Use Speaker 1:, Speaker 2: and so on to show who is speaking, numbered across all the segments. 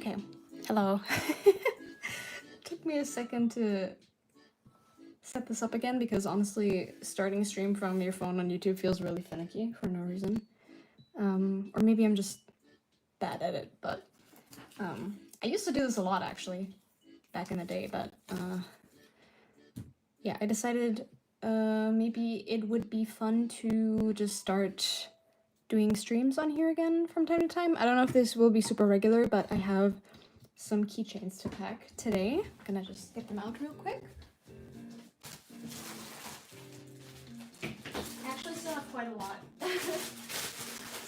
Speaker 1: Okay, hello. Took me a second to set this up again because honestly, starting a stream from your phone on YouTube feels really finicky for no reason. Or maybe I'm just bad at it, but I used to do this a lot actually back in the day, but yeah, I decided maybe it would be fun to just start doing streams on here again from time to time. I don't know if this will be super regular, but I have some keychains to pack today. I'm gonna just get them out real quick. I actually still have quite a lot.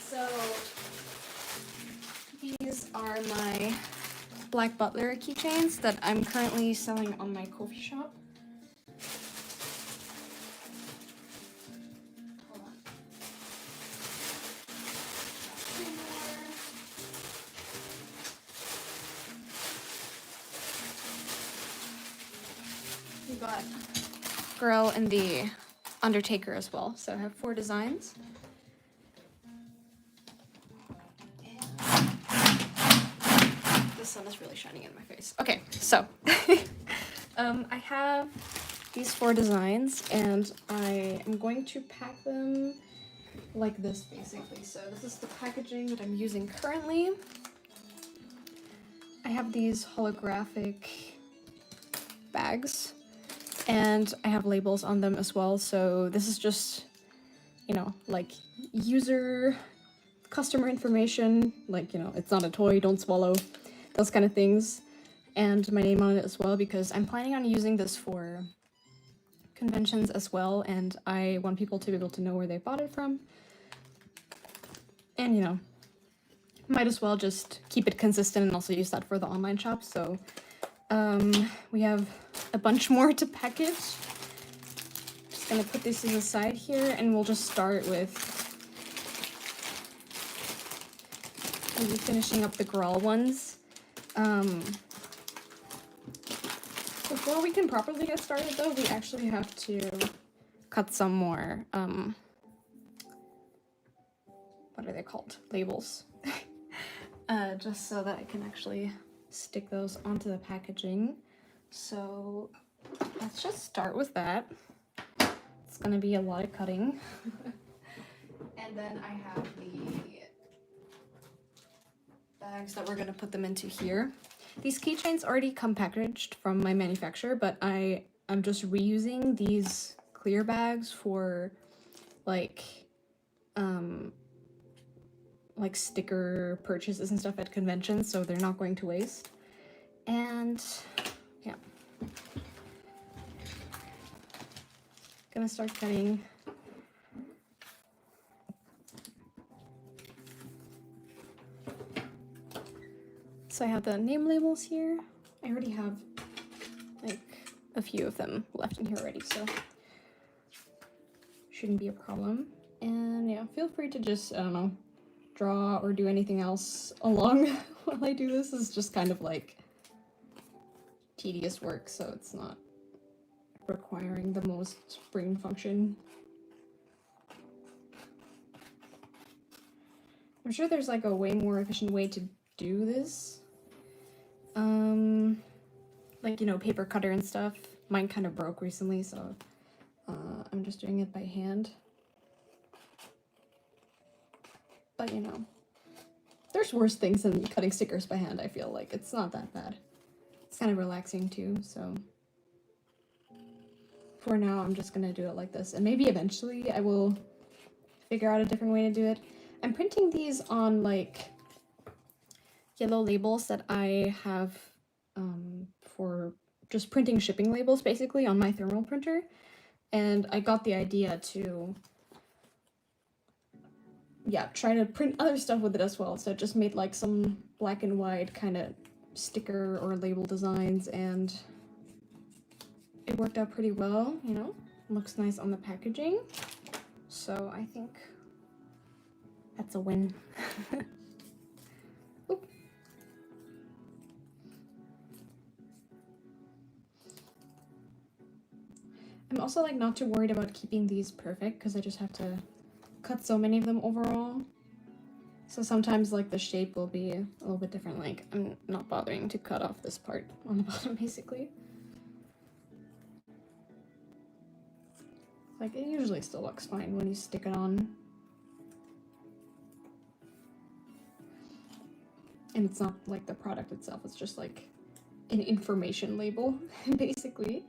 Speaker 1: So these are my Black Butler keychains that I'm currently selling on my Ko-fi shop. Hold on. We got Girl and the Undertaker as well. So I have 4 designs. The sun is really shining in my face. Okay, so I have these 4 designs and I am going to pack them like this basically. So this is the packaging that I'm using currently. I have these holographic bags and I have labels on them as well. So this is just, you know, like customer information, like, you know, it's not a toy, don't swallow, those kind of things. And my name on it as well, because I'm planning on using this for conventions as well, and I want people to be able to know where they bought it from. And, you know, might as well just keep it consistent and also use that for the online shop. So we have a bunch more to package. Just gonna put this to the side here, and we'll just start with maybe finishing up the Grawl ones. Before we can properly get started though, we actually have to cut some more, what are they called? Labels. Just so that I can actually stick those onto the packaging. So let's just start with that. It's gonna be a lot of cutting. And then I have the bags that we're gonna put them into here. These keychains already come packaged from my manufacturer, but I'm just reusing these clear bags for like sticker purchases and stuff at conventions, so they're not going to waste. And yeah, gonna start cutting. So I have the name labels here. I already have like a few of them left in here already, so shouldn't be a problem. And yeah, feel free to just, I don't know, draw or do anything else along while I do this. It's just kind of like tedious work, so it's not requiring the most brain function. I'm sure there's like a way more efficient way to do this. Like, you know, paper cutter and stuff. Mine kind of broke recently, so I'm just doing it by hand. But, you know, there's worse things than cutting stickers by hand, I feel like. It's not that bad. It's kind of relaxing too, so for now I'm just gonna do it like this. And maybe eventually I will figure out a different way to do it. I'm printing these on like yellow labels that I have for just printing shipping labels basically on my thermal printer. And I got the idea to, yeah, try to print other stuff with it as well. So I just made like some black and white kind of sticker or label designs, and it worked out pretty well, you know, looks nice on the packaging. So I think that's a win. I'm also like not too worried about keeping these perfect because I just have to cut so many of them overall. So sometimes like the shape will be a little bit different. Like I'm not bothering to cut off this part on the bottom basically. Like it usually still looks fine when you stick it on. And it's not like the product itself, it's just like an information label, basically.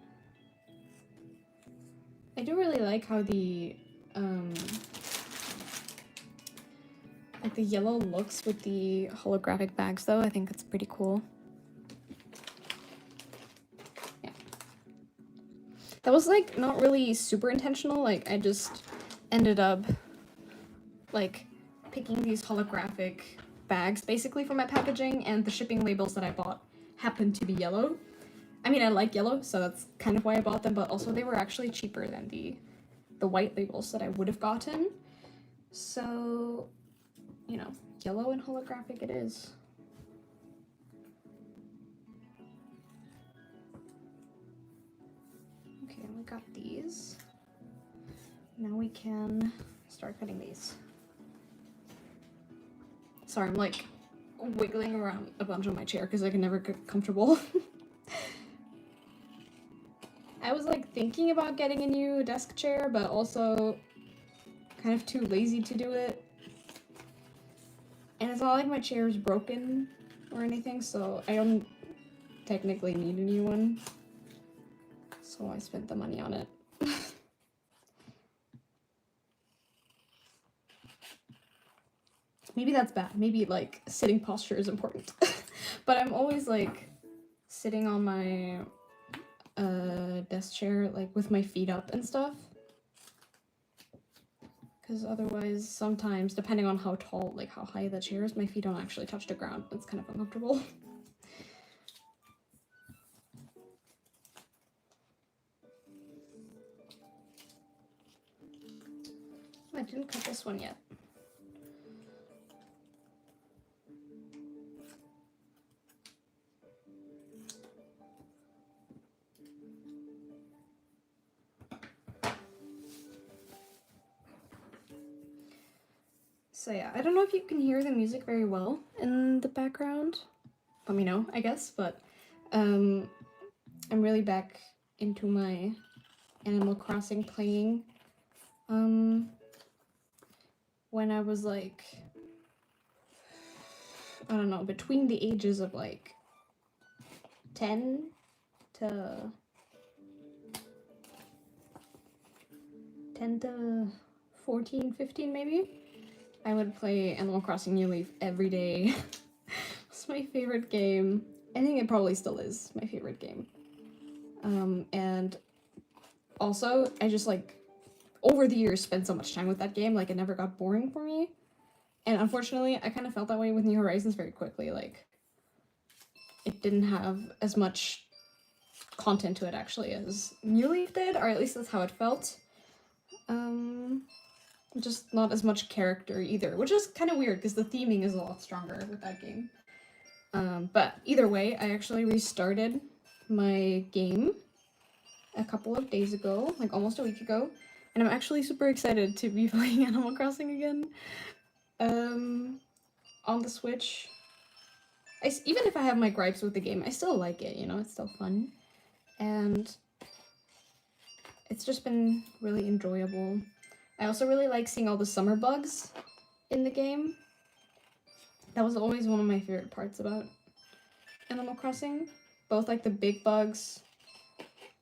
Speaker 1: I do really like how the like the yellow looks with the holographic bags though. I think it's pretty cool. Yeah. That was like not really super intentional, like I just ended up like picking these holographic bags basically for my packaging, and the shipping labels that I bought happened to be yellow. I mean, I like yellow, so that's kind of why I bought them, but also they were actually cheaper than the white labels that I would have gotten. So, you know, yellow and holographic it is. Okay, we got these. Now we can start cutting these. Sorry, I'm like wiggling around a bunch on my chair because I can never get comfortable. I was like thinking about getting a new desk chair, but also kind of too lazy to do it. And it's not like my chair is broken or anything, so I don't technically need a new one. So I spent the money on it. Maybe that's bad. Maybe like sitting posture is important. But I'm always like sitting on my desk chair like with my feet up and stuff. Because otherwise sometimes, depending on how tall, like how high the chair is, my feet don't actually touch the ground. It's kind of uncomfortable. I didn't cut this one yet. So yeah, I don't know if you can hear the music very well in the background. Let me know, I guess, but I'm really back into my Animal Crossing playing. When I was like, I don't know, between the ages of like 10 to 14, 15 maybe, I would play Animal Crossing New Leaf every day. It's my favorite game. I think it probably still is my favorite game. And also, I just like, over the years, spent so much time with that game, like it never got boring for me. And unfortunately, I kind of felt that way with New Horizons very quickly. Like, it didn't have as much content to it actually as New Leaf did, or at least that's how it felt. Just not as much character either, which is kind of weird because the theming is a lot stronger with that game. But either way, I actually restarted my game a couple of days ago, like almost a week ago, and I'm actually super excited to be playing Animal Crossing again on the Switch. Even if I have my gripes with the game, I still like it, you know, it's still fun. And it's just been really enjoyable. I also really like seeing all the summer bugs in the game. That was always one of my favorite parts about Animal Crossing. Both like the big bugs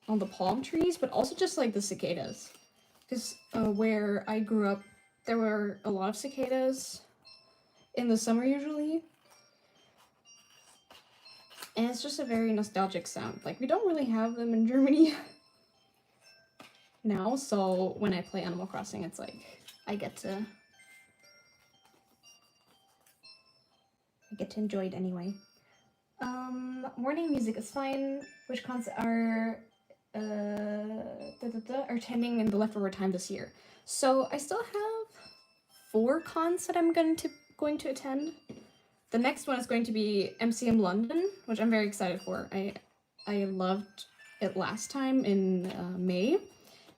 Speaker 1: on the palm trees, but also just like the cicadas. Because where I grew up, there were a lot of cicadas in the summer usually. And it's just a very nostalgic sound. Like, we don't really have them in Germany now, so when I play Animal Crossing, it's like I get to enjoy it anyway. Morning music is fine. Which cons are attending in the leftover time this year? So I still have 4 cons that I'm going to attend. The next one is going to be MCM London, which I'm very excited for. I loved it last time in May,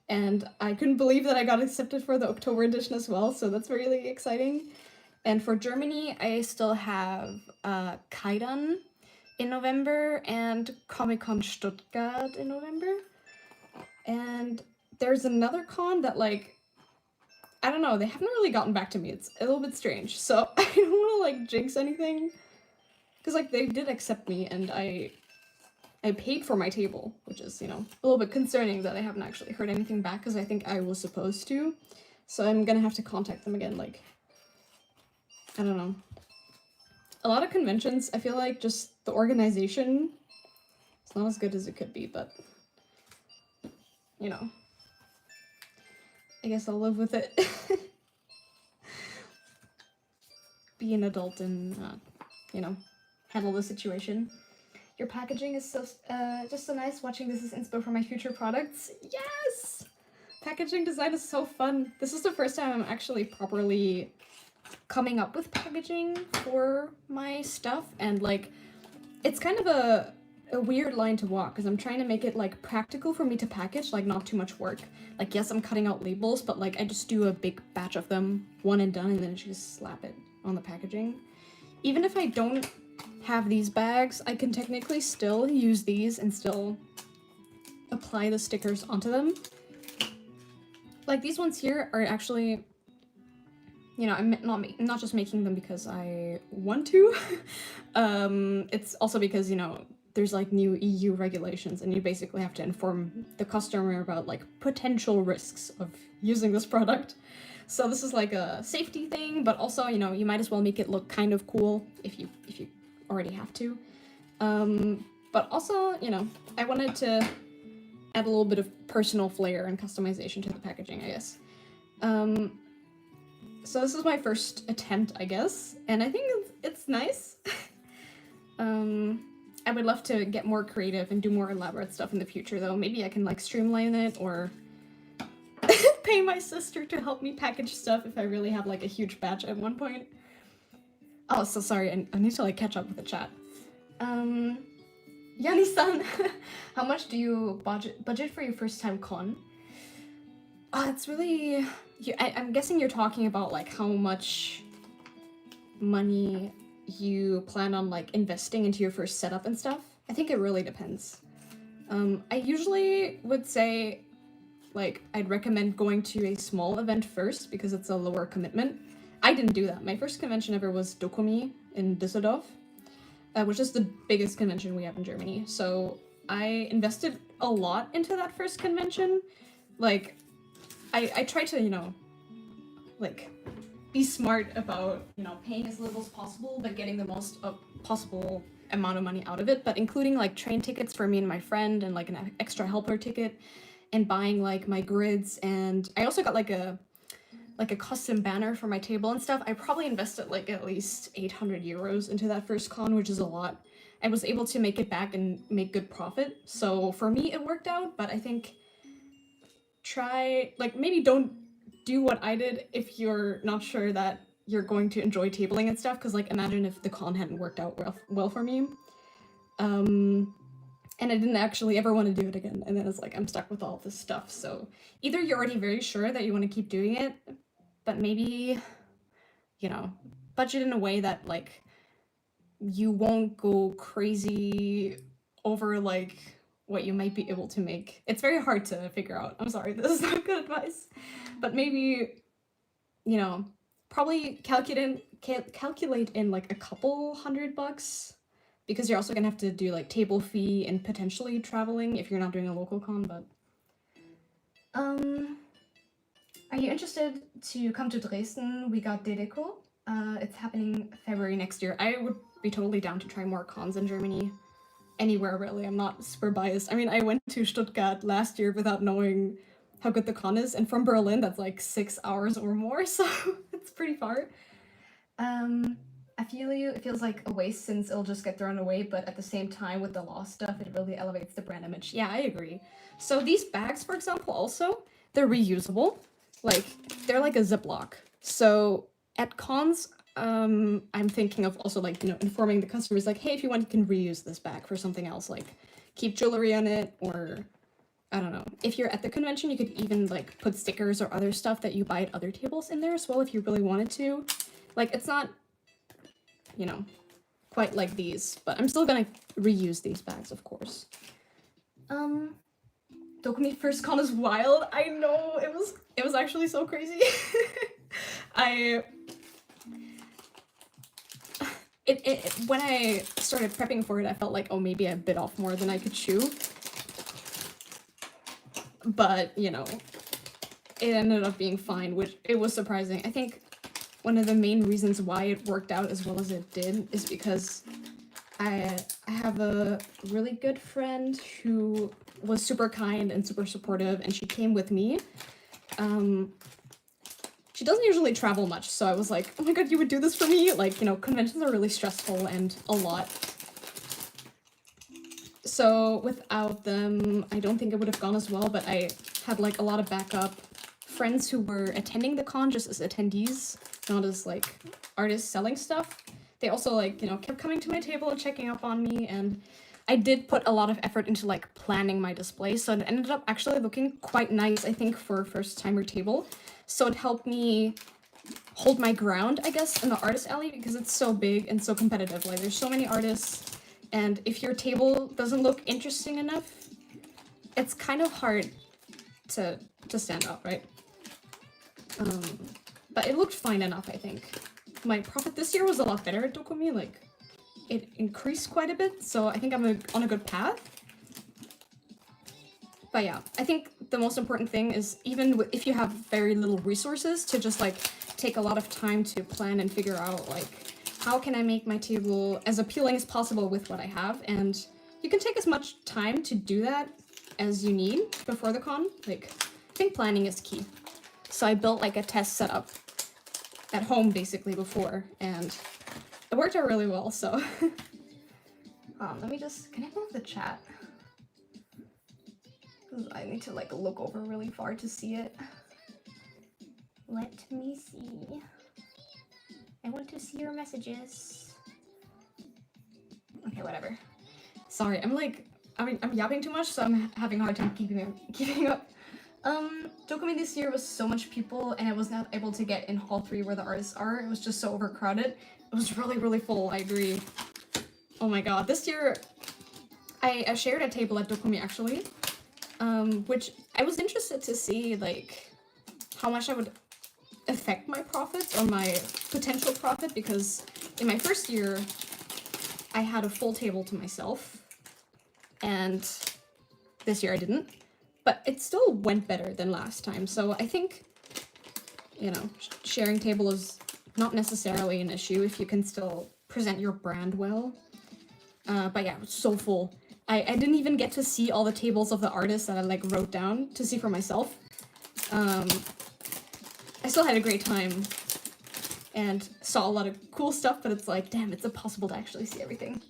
Speaker 1: and I couldn't believe that I got accepted for the October edition as well, so that's really exciting. And for Germany, I still have Kaidan in November and Comic-Con Stuttgart in November. And there's another con that, like, I don't know, they haven't really gotten back to me. It's a little bit strange. So I don't want to, like, jinx anything. Because, like, they did accept me and I paid for my table, which is, you know, a little bit concerning that I haven't actually heard anything back because I think I was supposed to. So I'm gonna have to contact them again, like, I don't know. A lot of conventions, I feel like just the organization, it's not as good as it could be, but, you know, I guess I'll live with it. Be an adult and, you know, handle the situation. Your packaging is so, just so nice. Watching this is inspo for my future products. Yes! Packaging design is so fun. This is the first time I'm actually properly coming up with packaging for my stuff, and, like, it's kind of a weird line to walk because I'm trying to make it, like, practical for me to package, like, not too much work. Like, yes, I'm cutting out labels, but, like, I just do a big batch of them, one and done, and then just slap it on the packaging. Even if I don't have these bags, I can technically still use these and still apply the stickers onto them. Like, these ones here are actually, you know, I'm not just making them because I want to. It's also because, you know, there's, like, new EU regulations and you basically have to inform the customer about, like, potential risks of using this product. So this is like a safety thing, but also, you know, you might as well make it look kind of cool if you already have to. But also, you know, I wanted to add a little bit of personal flair and customization to the packaging, I guess. So this is my first attempt, I guess, and I think it's nice. I would love to get more creative and do more elaborate stuff in the future, though. Maybe I can, like, streamline it or pay my sister to help me package stuff if I really have, like, a huge batch at one point. Oh, so sorry, I need to, like, catch up with the chat. Yani-san, how much do you budget for your first time con? It's really... I'm guessing you're talking about, like, how much money you plan on, like, investing into your first setup and stuff. I think it really depends. I usually would say, like, I'd recommend going to a small event first because it's a lower commitment. I didn't do that. My first convention ever was Dokomi in Düsseldorf, which is the biggest convention we have in Germany. So I invested a lot into that first convention. Like, I tried to, you know, like, be smart about, you know, paying as little as possible, but getting the most possible amount of money out of it, but including, like, train tickets for me and my friend and, like, an extra helper ticket, and buying, like, my grids, and I also got, like a custom banner for my table and stuff. I probably invested, like, at least 800 euros into that first con, which is a lot. I was able to make it back and make good profit, so for me it worked out, but I think maybe don't do what I did if you're not sure that you're going to enjoy tabling and stuff, because, like, imagine if the con hadn't worked out well for me. And I didn't actually ever want to do it again, and then it's like I'm stuck with all this stuff. So either you're already very sure that you want to keep doing it, but maybe, you know, budget in a way that, like, you won't go crazy over, like, what you might be able to make. It's very hard to figure out. I'm sorry, this is not good advice. But maybe, you know, probably calculate in, like, a couple $100, because you're also gonna have to do, like, table fee and potentially traveling if you're not doing a local con, but... Are you interested to come to Dresden? We got Dedeco. It's happening February next year. I would be totally down to try more cons in Germany. Anywhere, really. I'm not super biased. I mean, I went to Stuttgart last year without knowing how good the con is, and from Berlin, that's like 6 hours or more, so it's pretty far. I feel you. It feels like a waste since it'll just get thrown away, but at the same time, with the lost stuff, it really elevates the brand image. Yeah, I agree. So these bags, for example, also, they're reusable. Like, they're like a Ziploc. So at cons, I'm thinking of also, like, you know, informing the customers, like, hey, if you want, you can reuse this bag for something else, like keep jewelry on it, or I don't know. If you're at the convention, you could even, like, put stickers or other stuff that you buy at other tables in there as well if you really wanted to. Like, it's not, you know, quite like these, but I'm still gonna reuse these bags, of course. Dokumi first con is wild. I know, it was actually so crazy. When I started prepping for it, I felt like, oh, maybe I bit off more than I could chew. But, you know, it ended up being fine, which it was surprising. I think one of the main reasons why it worked out as well as it did is because I have a really good friend who was super kind and super supportive, and she came with me. She doesn't usually travel much, so I was like, oh my god, you would do this for me? Like, you know, conventions are really stressful and a lot. So without them, I don't think it would have gone as well, but I had like a lot of backup friends who were attending the con just as attendees, not as like artists selling stuff. They also like, you know, kept coming to my table and checking up on me, and I did put a lot of effort into like planning my display, so it ended up actually looking quite nice, I think, for a first-timer table. So it helped me hold my ground, I guess, in the artist alley, because it's so big and so competitive. Like, there's so many artists, and if your table doesn't look interesting enough, it's kind of hard to stand out, right? But it looked fine enough, I think. My profit this year was a lot better at Dokumi, like, it increased quite a bit, so I think I'm on a good path. But yeah, I think the most important thing is, even if you have very little resources, to just like take a lot of time to plan and figure out like, how can I make my table as appealing as possible with what I have, and you can take as much time to do that as you need before the con. Like, I think planning is key. So I built like a test setup at home basically before, and it worked out really well, so. Let me just, can I move the chat? I need to like look over really far to see it. Let me see. I want to see your messages. Okay, whatever. Sorry, I'm yapping too much, so I'm having a hard time keeping up. Dokumi this year was so much people, and I was not able to get in Hall 3 where the artists are. It was just so overcrowded. It was really, really full, I agree. Oh my god, this year I shared a table at Dokumi actually, which I was interested to see like how much I would affect my profits or my potential profit, because in my first year I had a full table to myself, and this year I didn't, but it still went better than last time. So I think, you know, sharing table is not necessarily an issue if you can still present your brand well. But yeah, it was so full. I didn't even get to see all the tables of the artists that I like wrote down to see for myself. I still had a great time and saw a lot of cool stuff, but it's like, damn, it's impossible to actually see everything.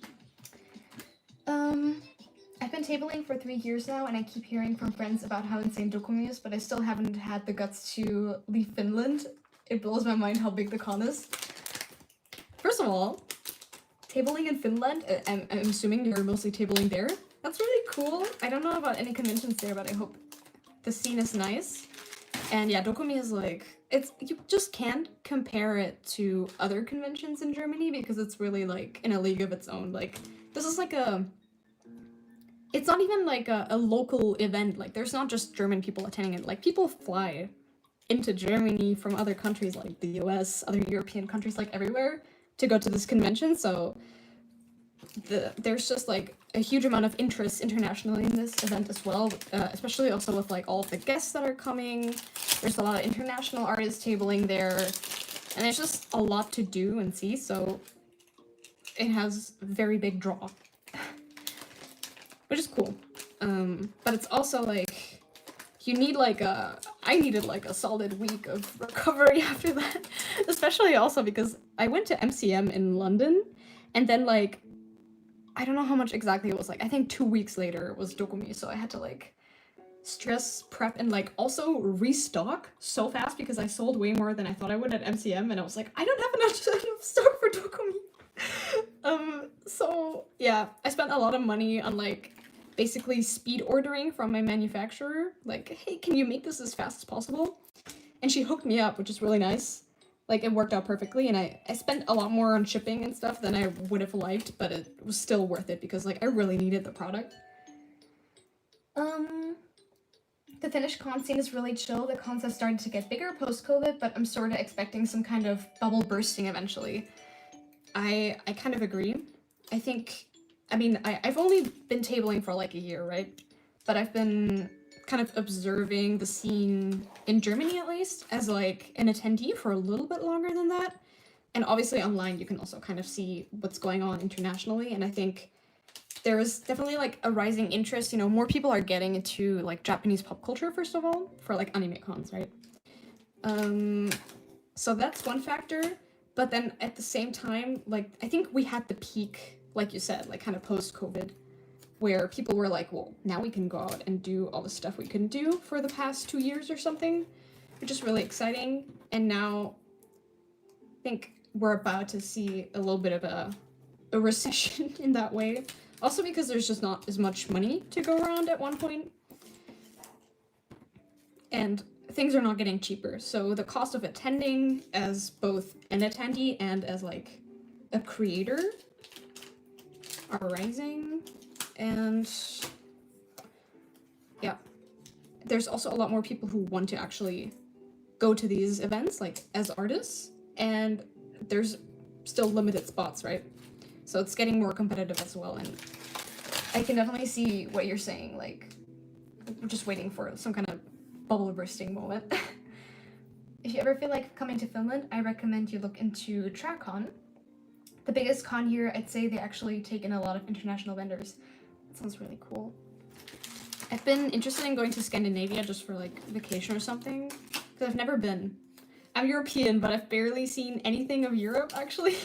Speaker 1: I've been tabling for 3 years now, and I keep hearing from friends about how insane Dokumi is, but I still haven't had the guts to leave Finland. It blows my mind how big the con is. First of all, tabling in Finland, I'm assuming you're mostly tabling there. That's really cool. I don't know about any conventions there, but I hope the scene is nice. And yeah, Dokumi is like, you just can't compare it to other conventions in Germany, because it's really like in a league of its own. Like, this is like it's not even like a local event. Like, there's not just German people attending it. Like, people fly into Germany from other countries like the US, other European countries, like everywhere, to go to this convention. So there's just like a huge amount of interest internationally in this event as well, especially also with like all of the guests that are coming. There's a lot of international artists tabling there, and it's just a lot to do and see, so it has a very big draw, which is cool. But it's also like, you need like I needed like a solid week of recovery after that, especially also because I went to MCM in London, and then like, I don't know how much exactly it was, like I think 2 weeks later was Dokumi, so I had to like stress prep and like also restock so fast, because I sold way more than I thought I would at MCM, and I was like, I don't have enough stock for Dokumi. So yeah, I spent a lot of money on like basically speed ordering from my manufacturer, like, hey, can you make this as fast as possible? And she hooked me up, which is really nice. Like, it worked out perfectly, and I spent a lot more on shipping and stuff than I would have liked, but it was still worth it because, like, I really needed the product. The Finnish con scene is really chill. The cons have started to get bigger post-COVID, but I'm sort of expecting some kind of bubble bursting eventually. I kind of agree. I think, I mean, I've only been tabling for like a year, right? But I've been kind of observing the scene in Germany, at least, as like an attendee for a little bit longer than that. And obviously online you can also kind of see what's going on internationally, and I think there is definitely like a rising interest. You know, more people are getting into like Japanese pop culture, first of all, for like anime cons, right? So that's one factor. But then at the same time, like, I think we had the peak, like you said, like kind of post-COVID, where people were like, well, now we can go out and do all the stuff we couldn't do for the past 2 years or something, which is really exciting. And now I think we're about to see a little bit of a recession in that way. Also because there's just not as much money to go around at one point. And things are not getting cheaper. So the cost of attending as both an attendee and as like a creator are rising. And yeah, there's also a lot more people who want to actually go to these events like as artists, and there's still limited spots, right? So it's getting more competitive as well, and I can definitely see what you're saying, like, we're just waiting for some kind of bubble bursting moment. If you ever feel like coming to Finland, I recommend you look into TrackCon. The biggest con here, I'd say they actually take in a lot of international vendors. That sounds really cool. I've been interested in going to Scandinavia just for like vacation or something, because I've never been. I'm European, but I've barely seen anything of Europe, actually.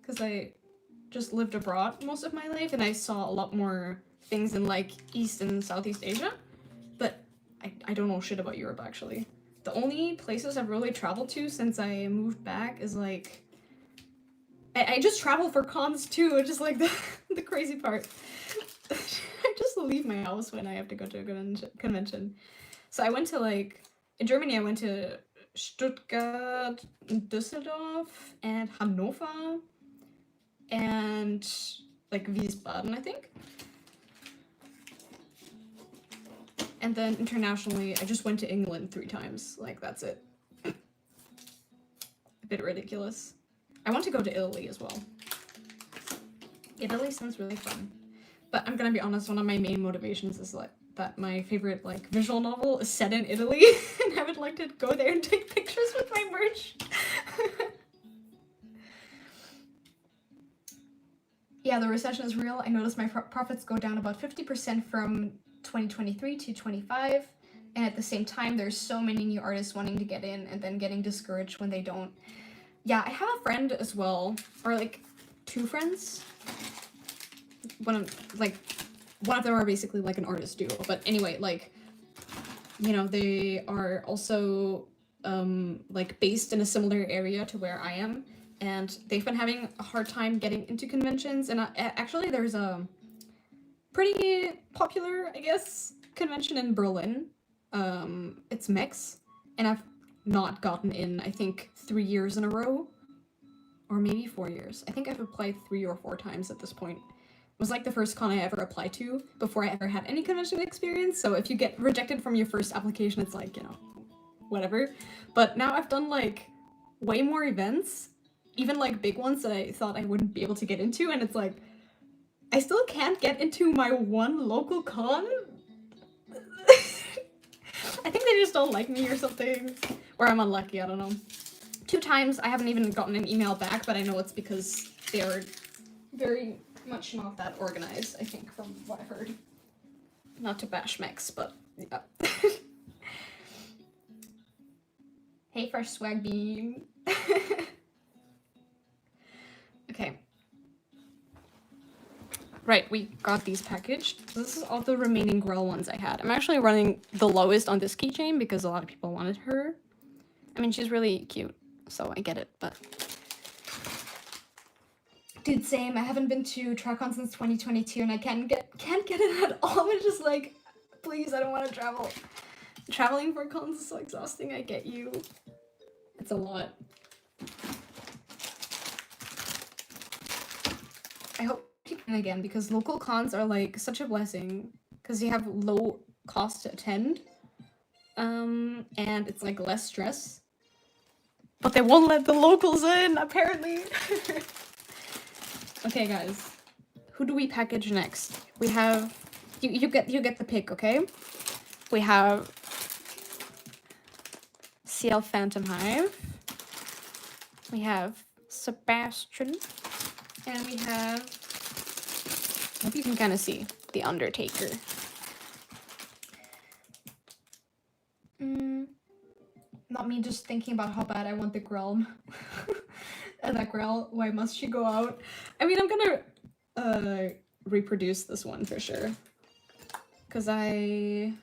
Speaker 1: Because I just lived abroad most of my life, and I saw a lot more things in like East and Southeast Asia, but I don't know shit about Europe, actually. The only places I've really traveled to since I moved back is like, I just travel for cons too, which is like the crazy part. I just leave my house when I have to go to a convention. So I went to like, in Germany I went to Stuttgart, Düsseldorf, and Hannover, and like Wiesbaden, I think. And then internationally, I just went to England 3 times. Like, that's it. A bit ridiculous. I want to go to Italy as well. Italy sounds really fun. But I'm gonna be honest, one of my main motivations is like that my favorite like visual novel is set in Italy, and I would like to go there and take pictures with my merch. Yeah, the recession is real. I noticed my profits go down about 50% from 2023 to 25, and at the same time there's so many new artists wanting to get in and then getting discouraged when they don't. Yeah, I have a friend as well, or like 2 friends. One of them are basically like an artist duo, but anyway, like, you know, they are also like based in a similar area to where I am, and they've been having a hard time getting into conventions. And actually there's a pretty popular, I guess, convention in Berlin. It's Mix, and I've not gotten in, I think, 3 years in a row, or maybe 4 years. I think I've applied 3 or 4 times at this point. It was like the first con I ever applied to before I ever had any convention experience, so if you get rejected from your first application, it's like, you know, whatever. But now I've done like way more events, even like big ones that I thought I wouldn't be able to get into, and it's like, I still can't get into my one local con? I think they just don't like me or something, or I'm unlucky, I don't know. 2 times I haven't even gotten an email back, but I know it's because they're very much not that organized, I think, from what I've heard. Not to bash Mex, but yeah. Hey, Fresh Swag Bean. Okay. Right, we got these packaged. This is all the remaining Grell ones I had. I'm actually running the lowest on this keychain because a lot of people wanted her. I mean, she's really cute, so I get it, but... Dude, same. I haven't been to TrackCon since 2022, and I can't get it at all. It's just like, please, I don't want to travel. Traveling for cons is so exhausting, I get you. It's a lot. I hope you can again, because local cons are like such a blessing, because you have low cost to attend, and it's like less stress. But they won't let the locals in, apparently. Okay, guys, who do we package next? We have you get the pick, okay? We have CL Phantom Hive. We have Sebastian, and we have, I hope you can kind of see, the Undertaker. Not me just thinking about how bad I want the Grelm. And that Grell, why must she go out? I mean, I'm gonna reproduce this one for sure. Because I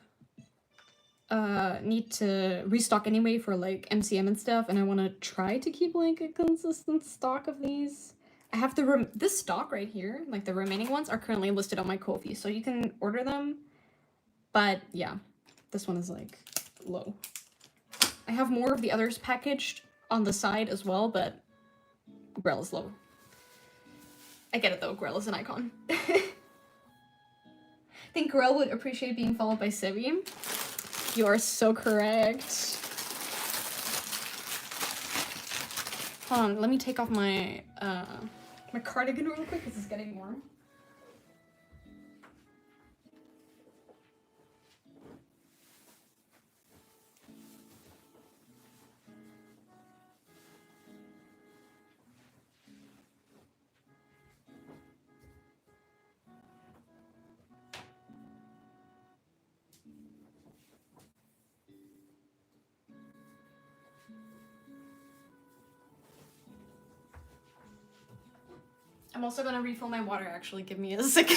Speaker 1: need to restock anyway for like MCM and stuff, and I want to try to keep like a consistent stock of these. I have this stock right here, like the remaining ones are currently listed on my Ko-fi, so you can order them. But yeah, this one is like low. I have more of the others packaged on the side as well, but Grell is low. I get it though, Grell is an icon. I think Grell would appreciate being followed by Sebi. You are so correct. Hold on, let me take off my my cardigan real quick because it's getting warm. I'm also gonna refill my water, actually. Give me a second.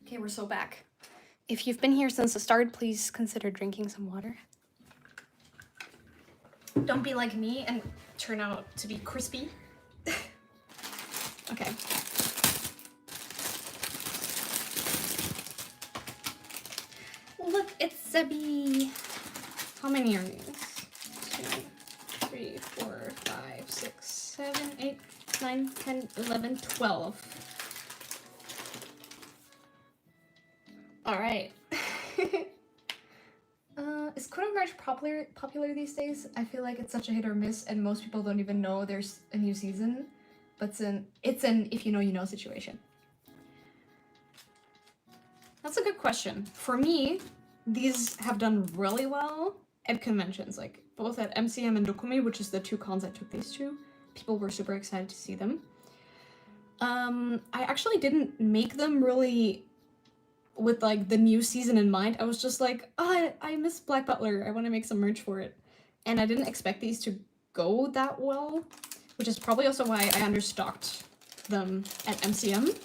Speaker 1: Okay, we're so back. If you've been here since the start, please consider drinking some water. Don't be like me and turn out to be crispy. Okay. Look, it's Sebi. How many are these? 2, 3, 4, 5, 6, 7, 8, 9, 10, 11, 12. All right. Is Code Merge popular these days? I feel like it's such a hit or miss, and most people don't even know there's a new season. But it's an if you know, you know situation. That's a good question. For me, these have done really well at conventions, like both at MCM and Dokumi, which is the two cons I took these to. People were super excited to see them. I actually didn't make them really with like the new season in mind. I was just like, oh, I miss Black Butler. I want to make some merch for it. And I didn't expect these to go that well, which is probably also why I understocked them at MCM.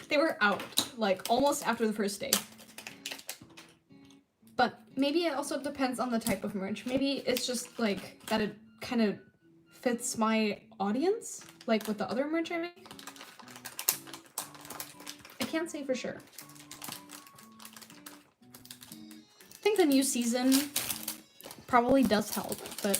Speaker 1: They were out like almost after the first day. But maybe it also depends on the type of merch. Maybe it's just like that it kind of fits my audience, like with the other merch I make. I can't say for sure. I think the new season probably does help, but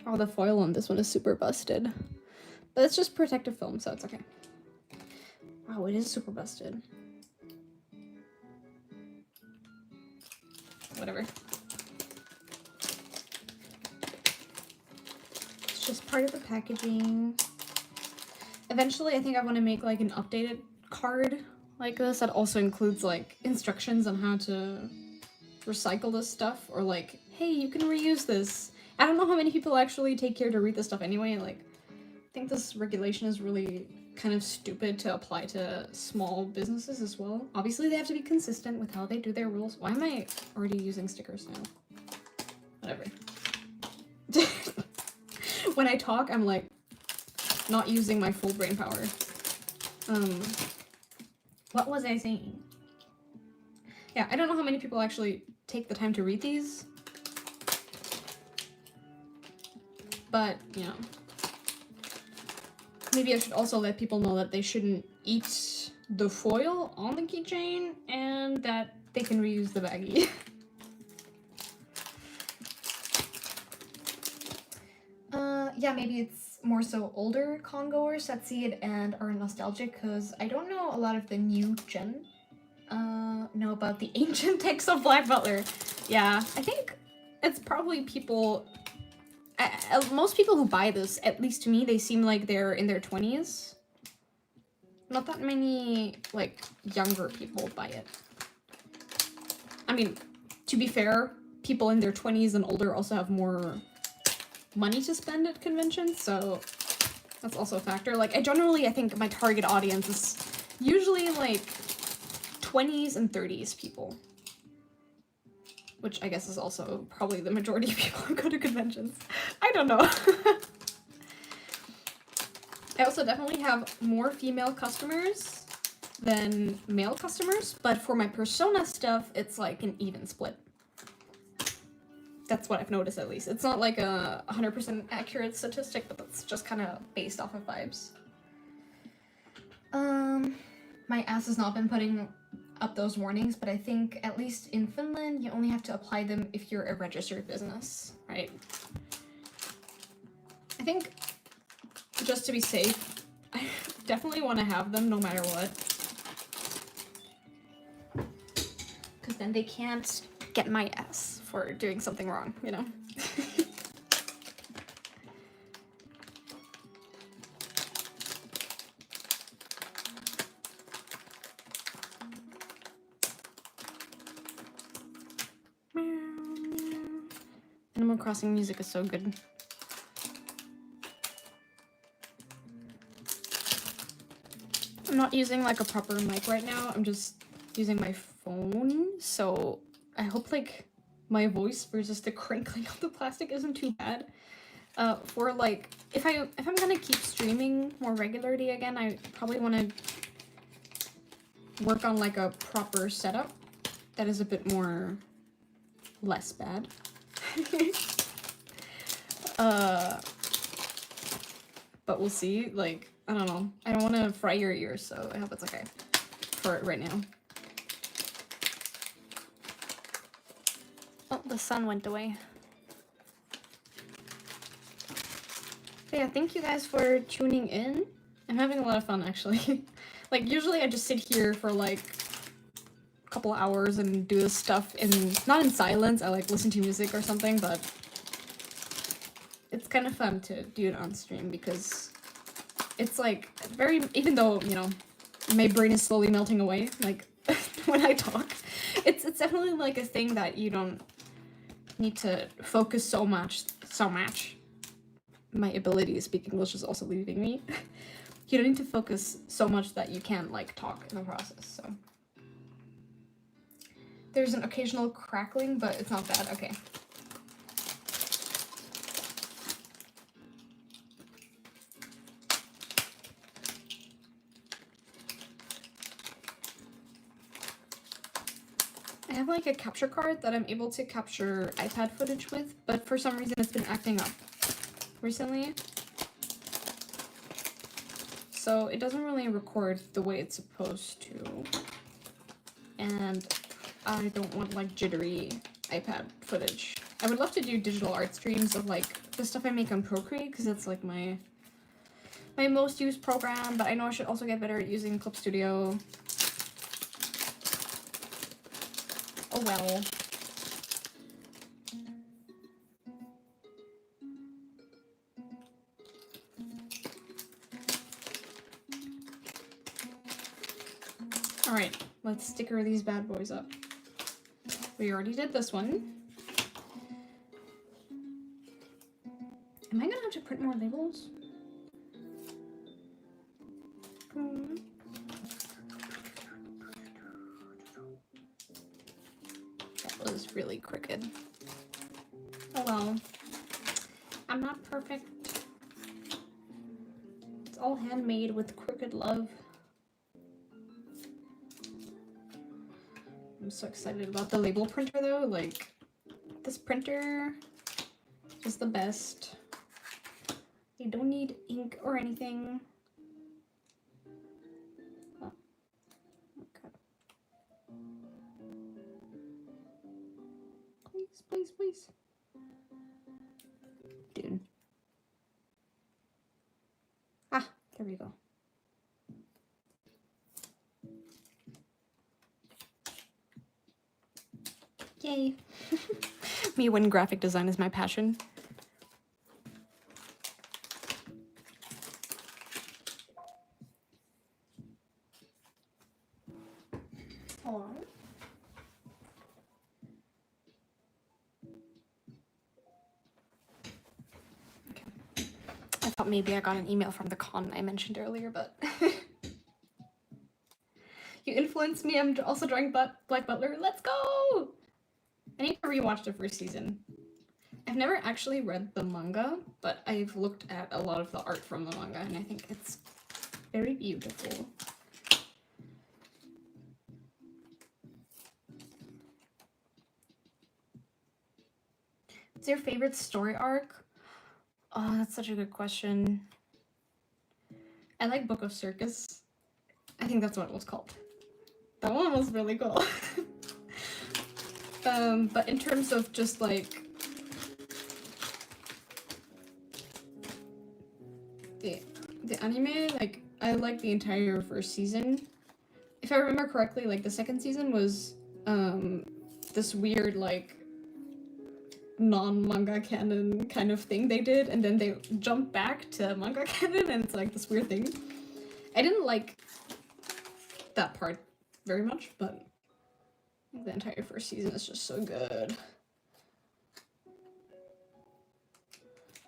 Speaker 1: oh, the foil on this one is super busted. But it's just protective film, so it's okay. Wow, it is super busted. Whatever. It's just part of the packaging. Eventually, I think I want to make like an updated card like this that also includes like instructions on how to recycle this stuff, or like, hey, you can reuse this. I don't know how many people actually take care to read this stuff anyway. Like, I think this regulation is really kind of stupid to apply to small businesses as well. Obviously, they have to be consistent with how they do their rules. Why am I already using stickers now? Whatever. When I talk, I'm like not using my full brain power. What was I saying? Yeah, I don't know how many people actually take the time to read these. But, you know, maybe I should also let people know that they shouldn't eat the foil on the keychain and that they can reuse the baggie. Yeah, maybe it's more so older congoers that see it and are nostalgic, because I don't know a lot of the new gen know about the ancient texts of Black Butler. Yeah, I think it's probably people... most people who buy this, at least to me, they seem like they're in their 20s. Not that many, like, younger people buy it. I mean, to be fair, people in their 20s and older also have more money to spend at conventions, so that's also a factor. Like, I think my target audience is usually, like, 20s and 30s people. Which I guess is also probably the majority of people who go to conventions. I don't know. I also definitely have more female customers than male customers, but for my persona stuff, it's like an even split. That's what I've noticed, at least. It's not like a 100% accurate statistic, but that's just kind of based off of vibes. My ass has not been putting up those warnings, but I think at least in Finland, you only have to apply them if you're a registered business, right? I think just to be safe, I definitely want to have them no matter what. Because then they can't get my ass for doing something wrong, you know? Animal Crossing music is so good. I'm not using like a proper mic right now. I'm just using my phone, so I hope like my voice versus the crinkling of the plastic isn't too bad. For like, if I'm gonna keep streaming more regularly again, I probably want to work on like a proper setup that is a bit more less bad. But we'll see. Like, I don't know. I don't want to fry your ears, so I hope it's okay for right now. Oh, the sun went away. But yeah, thank you guys for tuning in. I'm having a lot of fun, actually. Like, usually I just sit here for like a couple hours and do this stuff not in silence. I like listen to music or something, but it's kind of fun to do it on stream because it's like even though, you know, my brain is slowly melting away, like when I talk, it's definitely like a thing that you don't need to focus so much. My ability to speak English is also leaving me. You don't need to focus so much that you can't like talk in the process, so. There's an occasional crackling, but it's not bad. Okay. I have like a capture card that I'm able to capture iPad footage with, but for some reason it's been acting up recently. So it doesn't really record the way it's supposed to. And I don't want like jittery iPad footage. I would love to do digital art streams of like the stuff I make on Procreate, because it's like my most used program, but I know I should also get better at using Clip Studio. Oh well. Alright, let's sticker these bad boys up. We already did this one. Am I gonna have to print more labels? That was really crooked. Oh well. I'm not perfect. It's all handmade with crooked love. I'm so excited about the label printer though. Like, this printer is the best. You don't need ink or anything. Oh, okay. Please, please, please. Dude. Ah, there we go. Yay. Me when graphic design is my passion. Hold on. Okay. I thought maybe I got an email from the con I mentioned earlier, but you influenced me. I'm also drawing Black Butler. Let's go! I need to rewatch the first season. I've never actually read the manga, but I've looked at a lot of the art from the manga, and I think it's very beautiful. What's your favorite story arc? Oh, that's such a good question. I like Book of Circus. I think that's what it was called. That one was really cool. But in terms of just like the anime, like I like the entire first season. If I remember correctly, like the second season was this weird like non-manga canon kind of thing they did, and then they jumped back to manga canon, and it's like this weird thing. I didn't like that part very much, but the entire first season is just so good.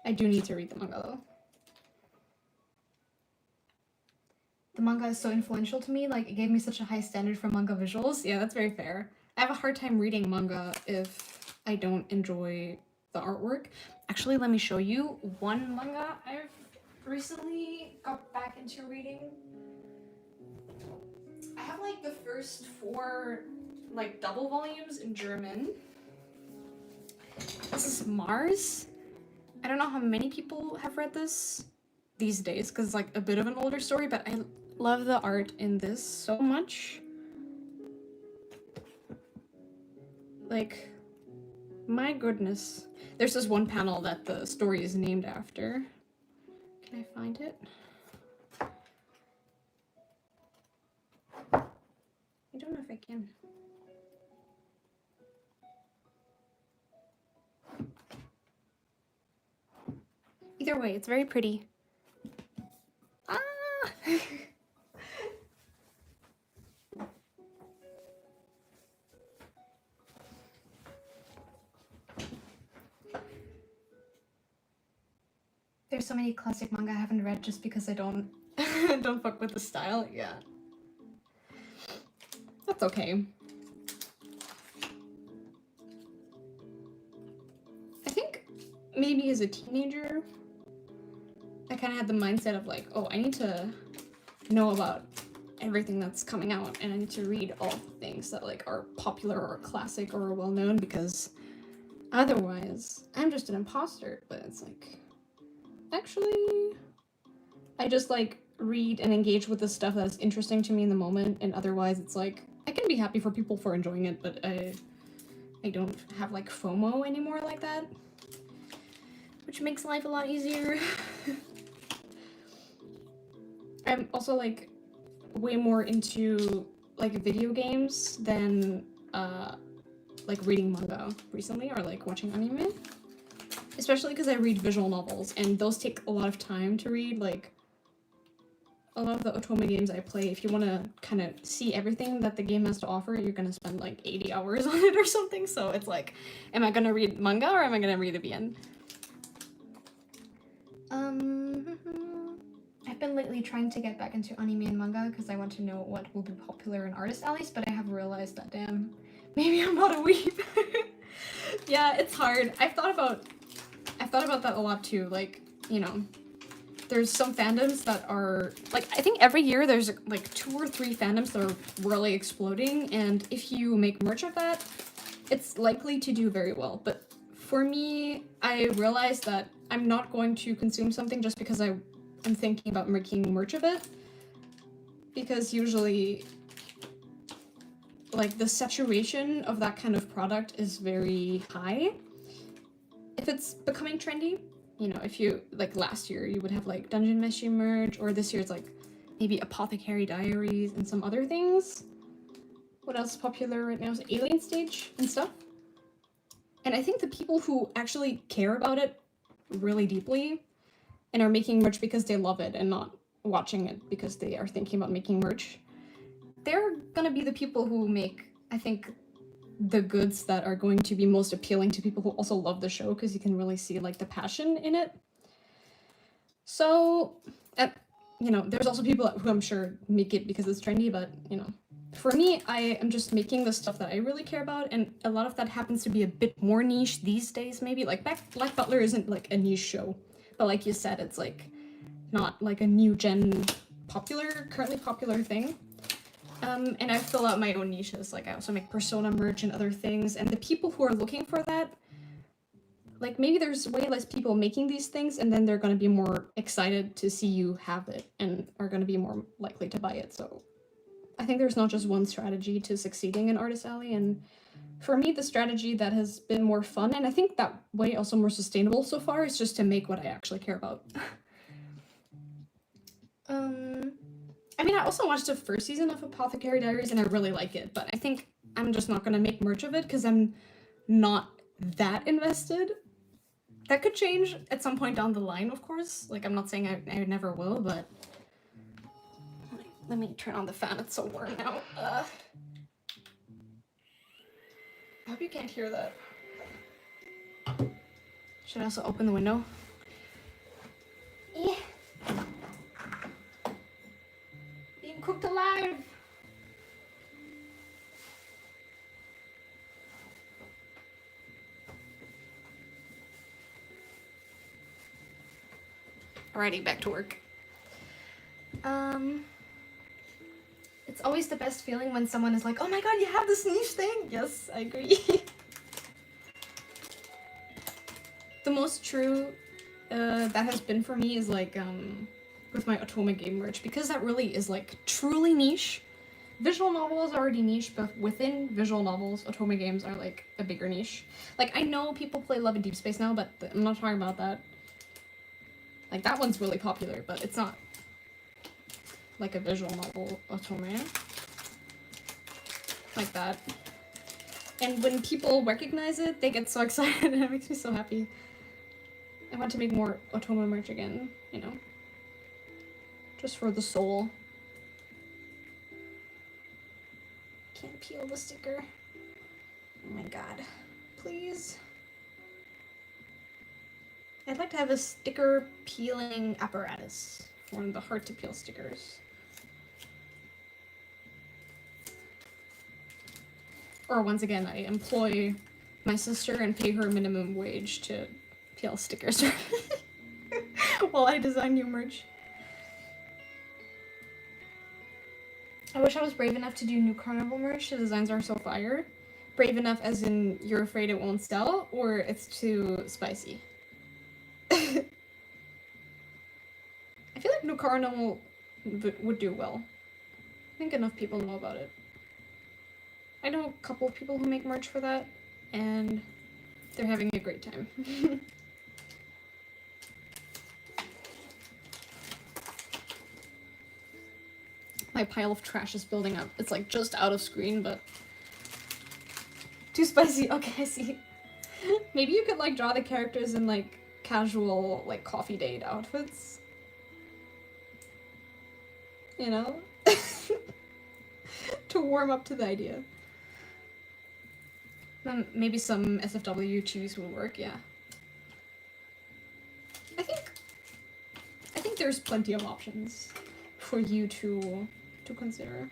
Speaker 1: I do need to read the manga though. The manga is so influential to me, like it gave me such a high standard for manga visuals. Yeah, that's very fair. I have a hard time reading manga if I don't enjoy the artwork. Actually, let me show you one manga I've recently got back into reading. I have like the first 4 like double volumes in German. This is Mars. I don't know how many people have read this these days because it's like a bit of an older story, but I love the art in this so much. Like, my goodness. There's this one panel that the story is named after. Can I find it? I don't know if I can. Either way, it's very pretty. Ah! There's so many classic manga I haven't read just because I don't don't fuck with the style. Yeah. That's okay. I think maybe as a teenager, I kind of had the mindset of like, oh, I need to know about everything that's coming out, and I need to read all the things that like are popular or classic or well known, because otherwise I'm just an imposter. But it's like, actually, I just like read and engage with the stuff that's interesting to me in the moment, and otherwise it's like I can be happy for people for enjoying it, but I don't have like FOMO anymore like that, which makes life a lot easier. I'm also like way more into like video games than like reading manga recently, or like watching anime, especially because I read visual novels and those take a lot of time to read. Like a lot of the otome games I play, if you want to kind of see everything that the game has to offer, you're gonna spend like 80 hours on it or something. So it's like, am I gonna read manga or am I gonna read a VN? I've been lately trying to get back into anime and manga because I want to know what will be popular in artist alleys, but I have realized that, damn, maybe I'm not a weeb. Yeah, it's hard. I've thought about that a lot too, like, you know, there's some fandoms that are, like, I think every year there's, like, 2 or 3 fandoms that are really exploding, and if you make merch of that, it's likely to do very well. But for me, I realized that I'm not going to consume something just because I'm thinking about making merch of it, because usually, like, the saturation of that kind of product is very high. If it's becoming trendy, you know, if you, like, last year you would have, like, Dungeon Meshi merch, or this year it's, like, maybe Apothecary Diaries and some other things. What else is popular right now is Alien Stage and stuff. And I think the people who actually care about it really deeply and are making merch because they love it and not watching it because they are thinking about making merch, they're gonna be the people who make, I think, the goods that are going to be most appealing to people who also love the show, because you can really see, like, the passion in it. So, you know, there's also people who I'm sure make it because it's trendy, but, you know, for me, I am just making the stuff that I really care about, and a lot of that happens to be a bit more niche these days, maybe. Like, Black Butler isn't, like, a niche show, but like you said, it's, like, not, like, a new gen currently popular thing. And I fill out my own niches. Like, I also make Persona merch and other things, and the people who are looking for that, like, maybe there's way less people making these things, and then they're gonna be more excited to see you have it, and are gonna be more likely to buy it. So I think there's not just one strategy to succeeding in Artist Alley, and for me, the strategy that has been more fun, and I think that way also more sustainable so far, is just to make what I actually care about. I mean, I also watched the first season of Apothecary Diaries, and I really like it, but I think I'm just not gonna make merch of it, because I'm not that invested. That could change at some point down the line, of course. Like, I'm not saying I never will, but... Let me turn on the fan, it's so warm now. I hope you can't hear that. Should I also open the window? Yeah. Being cooked alive! Alrighty, back to work. It's always the best feeling when someone is like, oh my god, you have this niche thing! Yes, I agree. The most true that has been for me is, like, with my Otome game merch, because that really is, like, truly niche. Visual novel is already niche, but within visual novels, Otome games are, like, a bigger niche. Like, I know people play Love and Deep Space now, but I'm not talking about that. Like, that one's really popular, but it's not like a visual novel Otome. Like that. And when people recognize it, they get so excited, and it makes me so happy. I want to make more Otome merch again, you know? Just for the soul. Can't peel the sticker. Oh my god. Please. I'd like to have a sticker peeling apparatus for one of the hard to peel stickers. Or once again, I employ my sister and pay her minimum wage to peel stickers while I design new merch. I wish I was brave enough to do new carnival merch. The designs are so fire. Brave enough as in you're afraid it won't sell, or it's too spicy. I feel like new carnival would do well. I think enough people know about it. I know a couple of people who make merch for that, and they're having a great time. My pile of trash is building up. It's, like, just out of screen, but... Too spicy. Okay, I see. Maybe you could, like, draw the characters in, like, casual, like, coffee date outfits. You know? To warm up to the idea. Then maybe some SFW cheese will work, yeah. I think there's plenty of options for you to consider.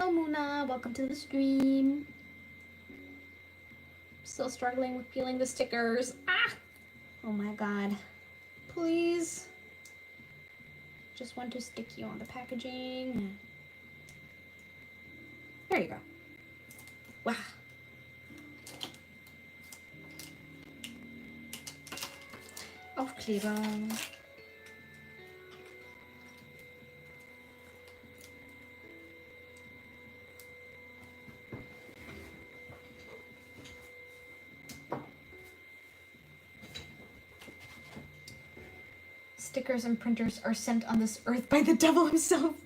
Speaker 1: Hello, Muna. Welcome to the stream. Still struggling with peeling the stickers. Ah! Oh my god. Please. Just want to stick you on the packaging. There you go. Wow. Aufkleber. Stickers and printers are sent on this earth by the devil himself.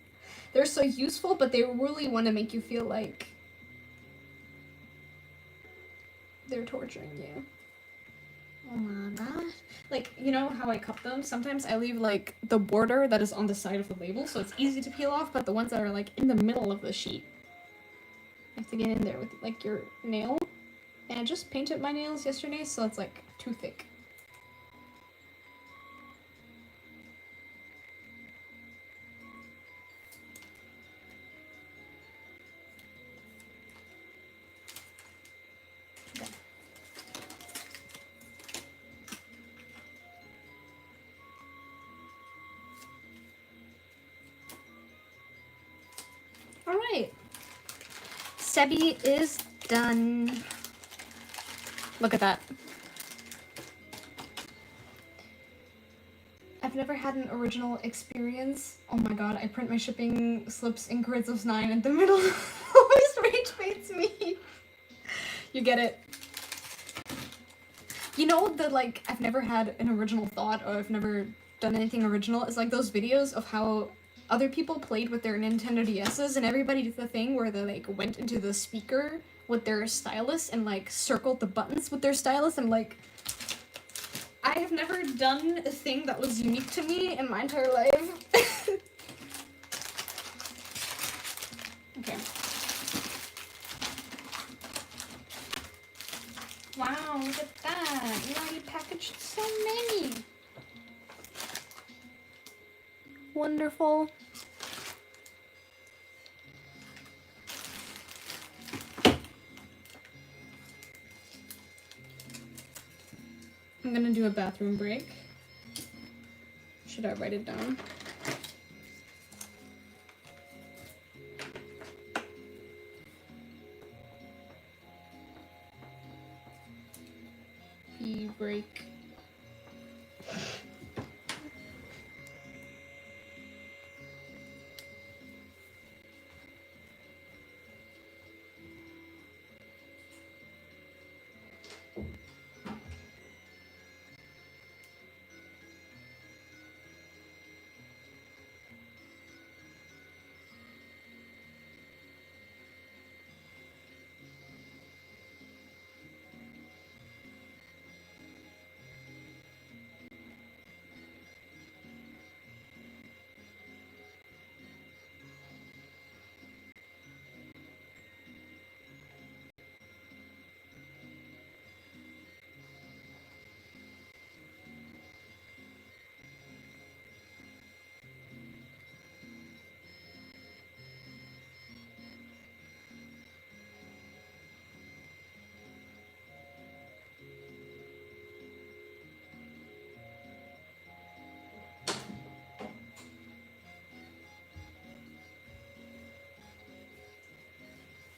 Speaker 1: They're so useful, but they really want to make you feel like they're torturing you. Oh my gosh. Like, you know how I cup them? Sometimes I leave, like, the border that is on the side of the label, so it's easy to peel off, but the ones that are, like, in the middle of the sheet, you have to get in there with, like, your nail. And I just painted my nails yesterday, so it's, like, too thick. Alright. Sebi is done. Look at that. I've never had an original experience. Oh my god, I print my shipping slips in grids of 9 in the middle. Always rage baits me. You get it. You know the, like, I've never had an original thought or I've never done anything original. It's like those videos of how other people played with their Nintendo DS's and everybody did the thing where they, like, went into the speaker with their stylus and, like, circled the buttons with their stylus. And, like, I have never done a thing that was unique to me in my entire life. Okay. Wow, look at that. You already packaged so many. Wonderful. I'm gonna do a bathroom break. Should I write it down? Pee break.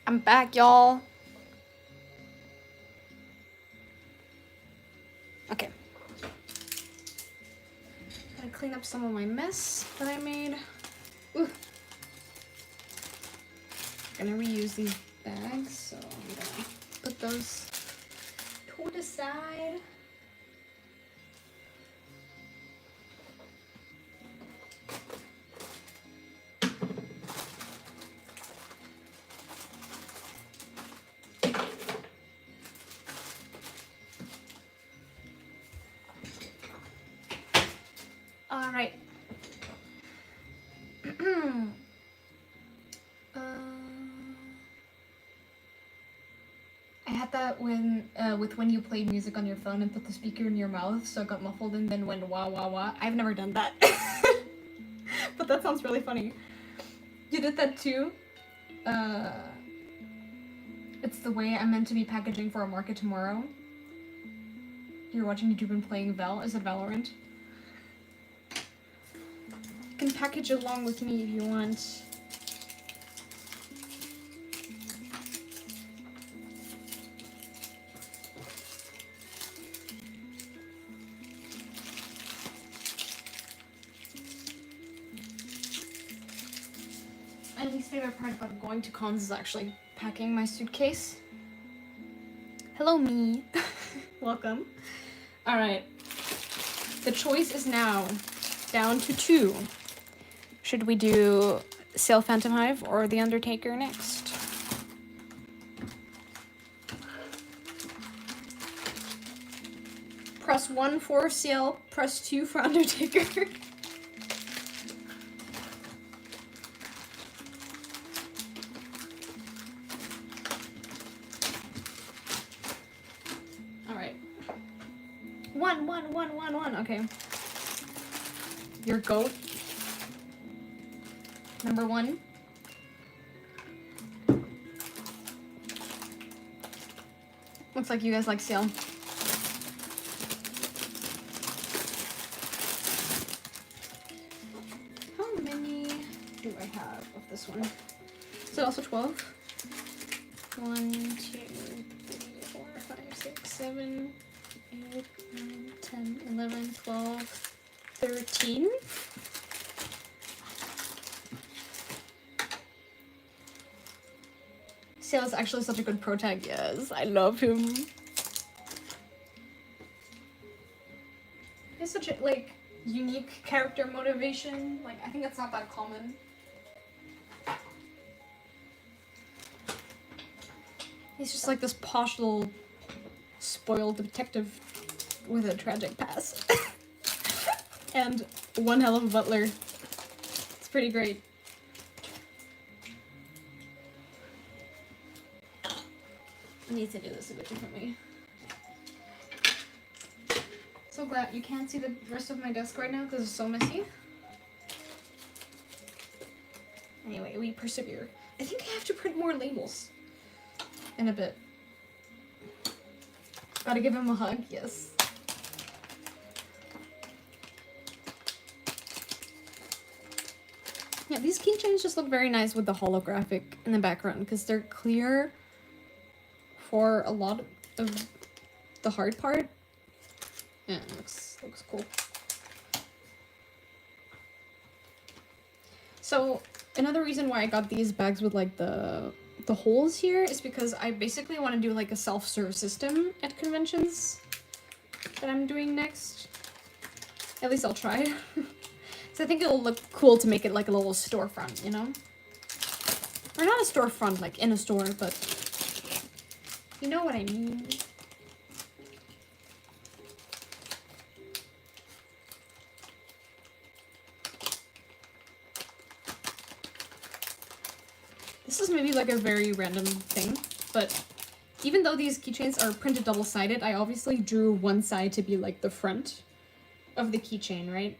Speaker 1: I'm back, y'all. Okay. Gotta clean up some of my mess that I made. Ooh. Gonna reuse these bags, so I'm gonna put those to the side. All right. I had that when you played music on your phone and put the speaker in your mouth, so it got muffled and then went wah wah wah. I've never done that, but that sounds really funny. You did that too? It's the way I'm meant to be packaging for a market tomorrow. You're watching YouTube and playing Val. Is it Valorant? You can package along with me if you want. My least favorite part about going to cons is actually packing my suitcase. Hello, me. Welcome. Alright. The choice is now down to 2. Should we do Sale Phantom Hive or The Undertaker next? Press 1 for Sale, press 2 for Undertaker. One. Okay. Your goat. Number 1. Looks like you guys like Sale. How many do I have of this one? Is it also 12? 1, 2, 3, 4, 5, 6, 7, 8, 9, 10, 11, 12, 13. Sale is actually such a good pro tag. Yes, I love him. He's such a like unique character motivation. Like I think that's not that common. He's just like this posh little spoiled detective with a tragic past. And one hell of a butler. It's pretty great. I need to do this a bit differently. So glad you can't see the rest of my desk right now because it's so messy. Anyway, we persevere. I think I have to print more labels in a bit. Gotta give him a hug, yes. Yeah, these keychains just look very nice with the holographic in the background because they're clear for a lot of the hard part. Yeah, it looks cool. So another reason why I got these bags with like the holes here is because I basically want to do like a self-serve system at conventions that I'm doing next. At least I'll try. So I think it'll look cool to make it like a little storefront, you know? Or not a storefront like in a store, but you know what I mean. This is maybe like a very random thing, but even though these keychains are printed double-sided, I obviously drew one side to be like the front of the keychain, right?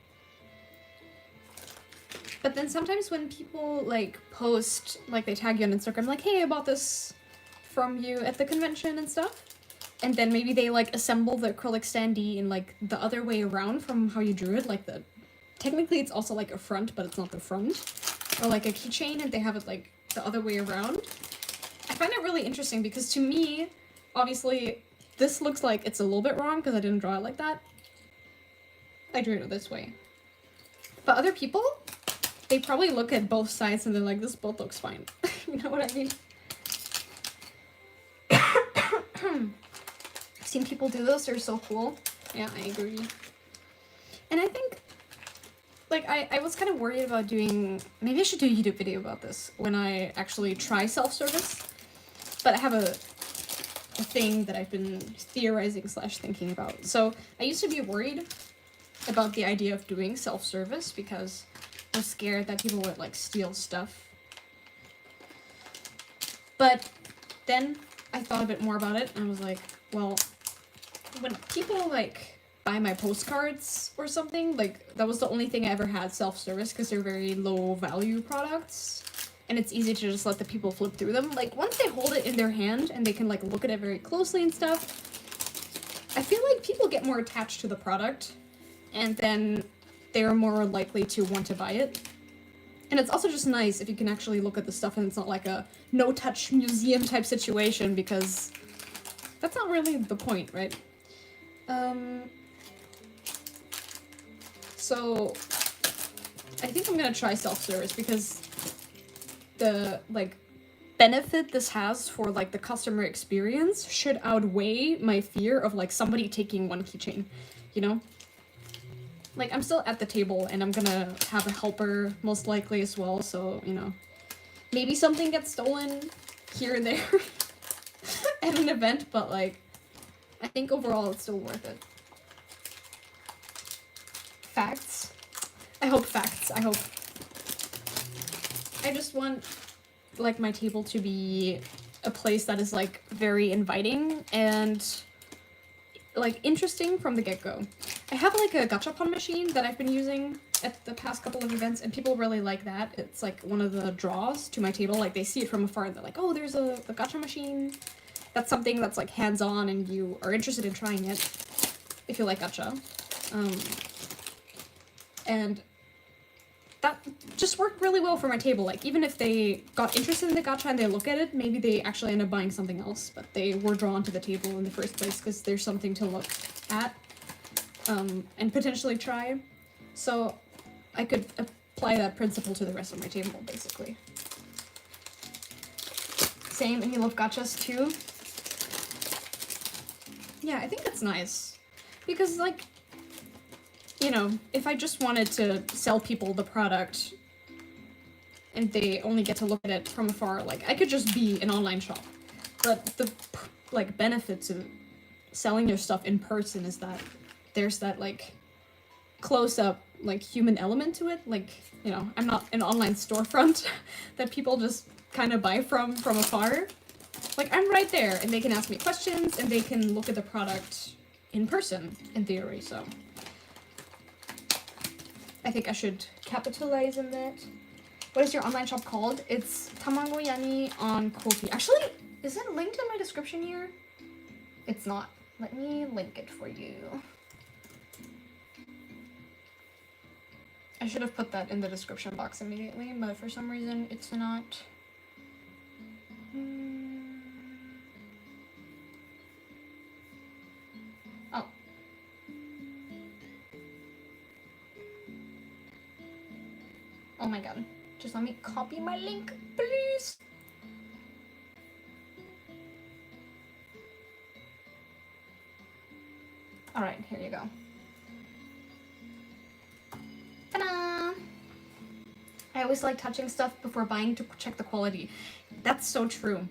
Speaker 1: But then sometimes when people like post, like they tag you on Instagram, like, hey, I bought this from you at the convention and stuff. And then maybe they like assemble the acrylic standee in like the other way around from how you drew it. Like technically it's also like a front, but it's not the front. Or like a keychain and they have it like the other way around. I find it really interesting because to me, obviously, this looks like it's a little bit wrong because I didn't draw it like that. I drew it this way. But other people, they probably look at both sides and they're like, this both looks fine. You know what I mean? I've seen people do this, they're so cool. Yeah, I agree. And I think, like, I was kind of worried about doing, maybe I should do a YouTube video about this when I actually try self-service. But I have a thing that I've been theorizing / thinking about. So I used to be worried about the idea of doing self-service because I was scared that people would like steal stuff. But then I thought a bit more about it and I was like, well, when people like buy my postcards or something, like that was the only thing I ever had self-service because they're very low value products. and it's easy to just let the people flip through them. Like, once they hold it in their hand and they can, like, look at it very closely and stuff, I feel like people get more attached to the product, and then they're more likely to want to buy it. And it's also just nice if you can actually look at the stuff and it's not like a no-touch museum type situation, because that's not really the point, right? So I think I'm gonna try self-service, because the, like, benefit this has for, like, the customer experience should outweigh my fear of, like, somebody taking one keychain, you know? Like, I'm still at the table, and I'm gonna have a helper, most likely, as well, so, you know, maybe something gets stolen here and there at an event, but, like, I think overall it's still worth it. Facts? I hope facts. I hope. I just want, like, my table to be a place that is, like, very inviting and, like, interesting from the get-go. I have, like, a gachapon machine that I've been using at the past couple of events, and people really like that. It's, like, one of the draws to my table. Like, they see it from afar, and they're like, oh, there's a gacha machine. That's something that's, like, hands-on, and you are interested in trying it, if you like gacha. And that just worked really well for my table. Like, even if they got interested in the gacha and they look at it, maybe they actually end up buying something else, but they were drawn to the table in the first place because there's something to look at and potentially try. So I could apply that principle to the rest of my table, basically. Same, and you love gachas too? Yeah, I think that's nice. Because, like, you know, if I just wanted to sell people the product and they only get to look at it from afar, like, I could just be an online shop. But the, like, benefit to selling your stuff in person is that there's that, like, close-up, like, human element to it. Like, you know, I'm not an online storefront that people just kind of buy from afar. Like, I'm right there, and they can ask me questions, and they can look at the product in person, in theory, so I think I should capitalize on that. What is your online shop called? It's Tamago Yani on Ko-fi. Actually, is it linked in my description here? It's not. Let me link it for you. I should have put that in the description box immediately, but for some reason it's not. Oh. Oh my god. Just let me copy my link, please. Alright, here you go. Ta-da! I always like touching stuff before buying to check the quality. That's so true.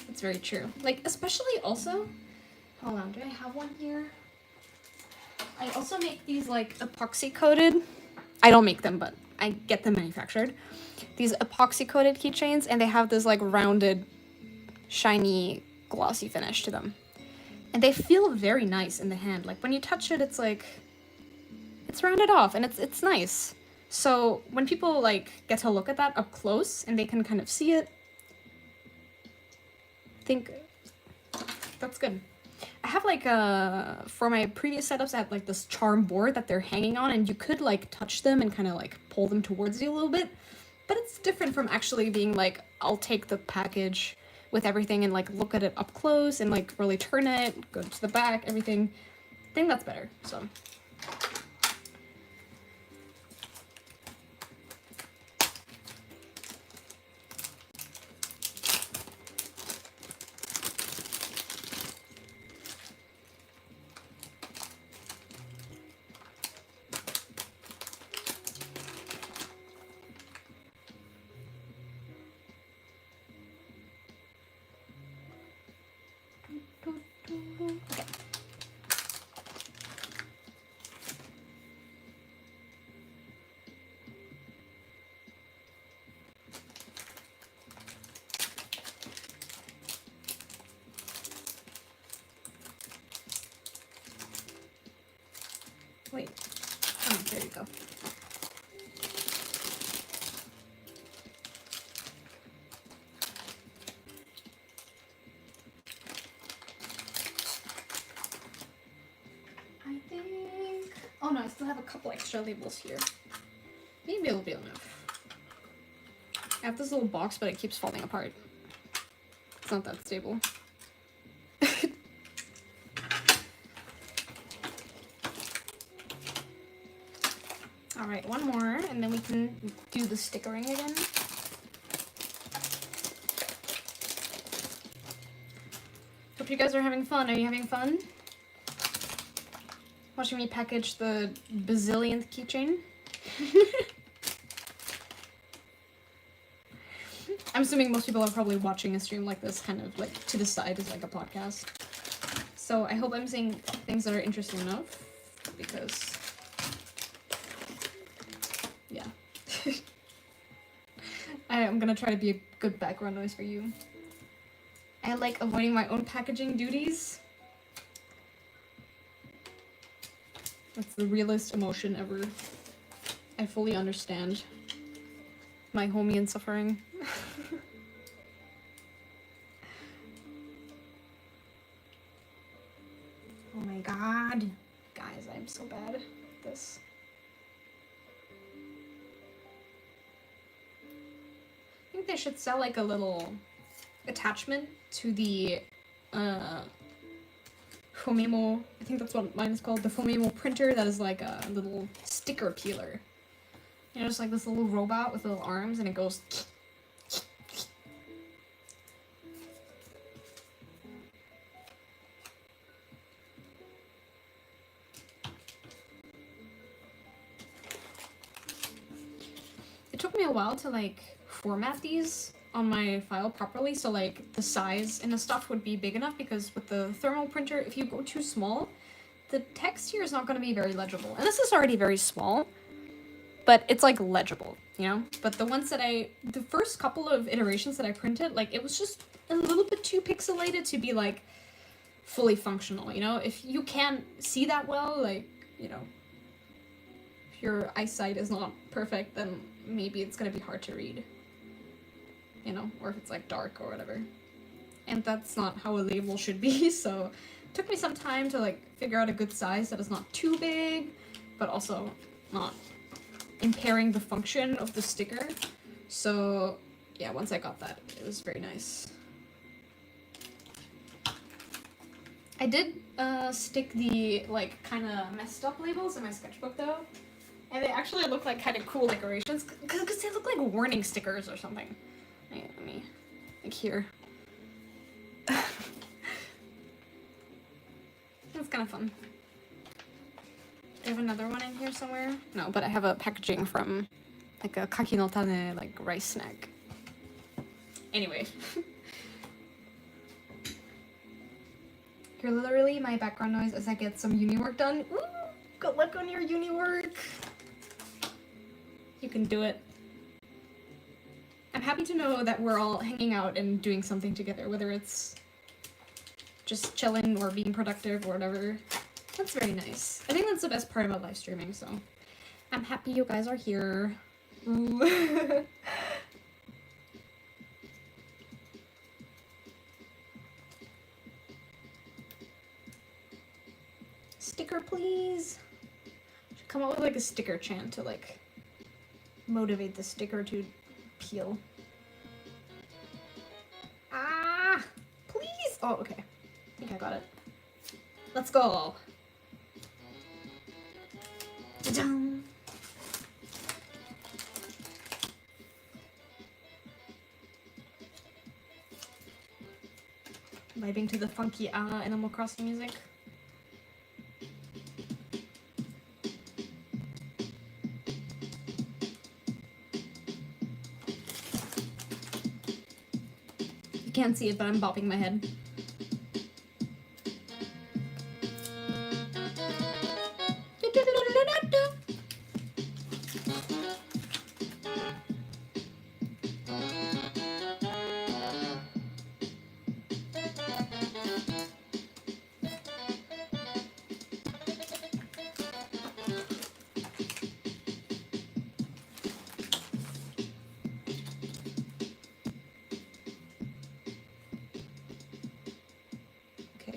Speaker 1: It's very true. Like, especially also... Hold on, do I have one here? I also make these, like, epoxy-coated... I don't make them, but I get them manufactured. These epoxy-coated keychains, and they have this, like, rounded, shiny, glossy finish to them. And they feel very nice in the hand. Like, when you touch it, it's like... It's rounded off, and it's nice. So, when people, like, get to look at that up close, and they can kind of see it, I think that's good. I have, like, for my previous setups, I had, like, this charm board that they're hanging on, and you could, like, touch them and kind of, like, pull them towards you a little bit. But it's different from actually being, like, I'll take the package with everything and, like, look at it up close and, like, really turn it, go to the back, everything. I think that's better, so... Wait. Oh, there you go. Oh no, I still have a couple extra labels here. Maybe it'll be enough. I have this little box, but it keeps falling apart. It's not that stable. Alright, one more, and then we can do the stickering again. Hope you guys are having fun. Are you having fun? Watching me package the bazillionth keychain? I'm assuming most people are probably watching a stream like this kind of like to the side as like a podcast. So I hope I'm saying things that are interesting enough, because yeah. I'm gonna try to be a good background noise for you. I like avoiding my own packaging duties. That's the realest emotion ever. I fully understand my homie in suffering. Oh my god. Guys, I'm so bad at this. I think they should sell like a little attachment to the Fomemo, I think that's what mine is called, the Fomemo printer that is like a little sticker peeler. You know, just like this little robot with little arms, and it goes. It took me a while to like format these on my file properly, so like the size and the stuff would be big enough, because with the thermal printer, if you go too small, the text here is not going to be very legible. And this is already very small, but it's like legible, you know? But the ones that the first couple of iterations that I printed, like it was just a little bit too pixelated to be like fully functional, you know? If you can't see that well, like, you know, if your eyesight is not perfect, then maybe it's going to be hard to read. You know, or if it's like dark or whatever. And that's not how a label should be, so it took me some time to like figure out a good size that is not too big, but also not impairing the function of the sticker. So yeah, once I got that, it was very nice. I did stick the like kind of messed up labels in my sketchbook though, and they actually look like kind of cool decorations, because they look like warning stickers or something. Let me, like here. It's kind of fun. I have another one in here somewhere. No, but I have a packaging from like a kaki no tane, like rice snack. Anyway. You're literally my background noise as I get some uni work done. Ooh, good luck on your uni work. You can do it. I'm happy to know that we're all hanging out and doing something together, whether it's just chilling or being productive or whatever. That's very nice. I think that's the best part about live streaming, so I'm happy you guys are here. Ooh. Sticker, please. Should come up with like a sticker chant to like motivate the sticker to peel. Ah, please. Oh, okay. I think I got it. Let's go. Ta-dum. Vibing to the funky Animal Crossing music. You can't see it, but I'm bopping my head.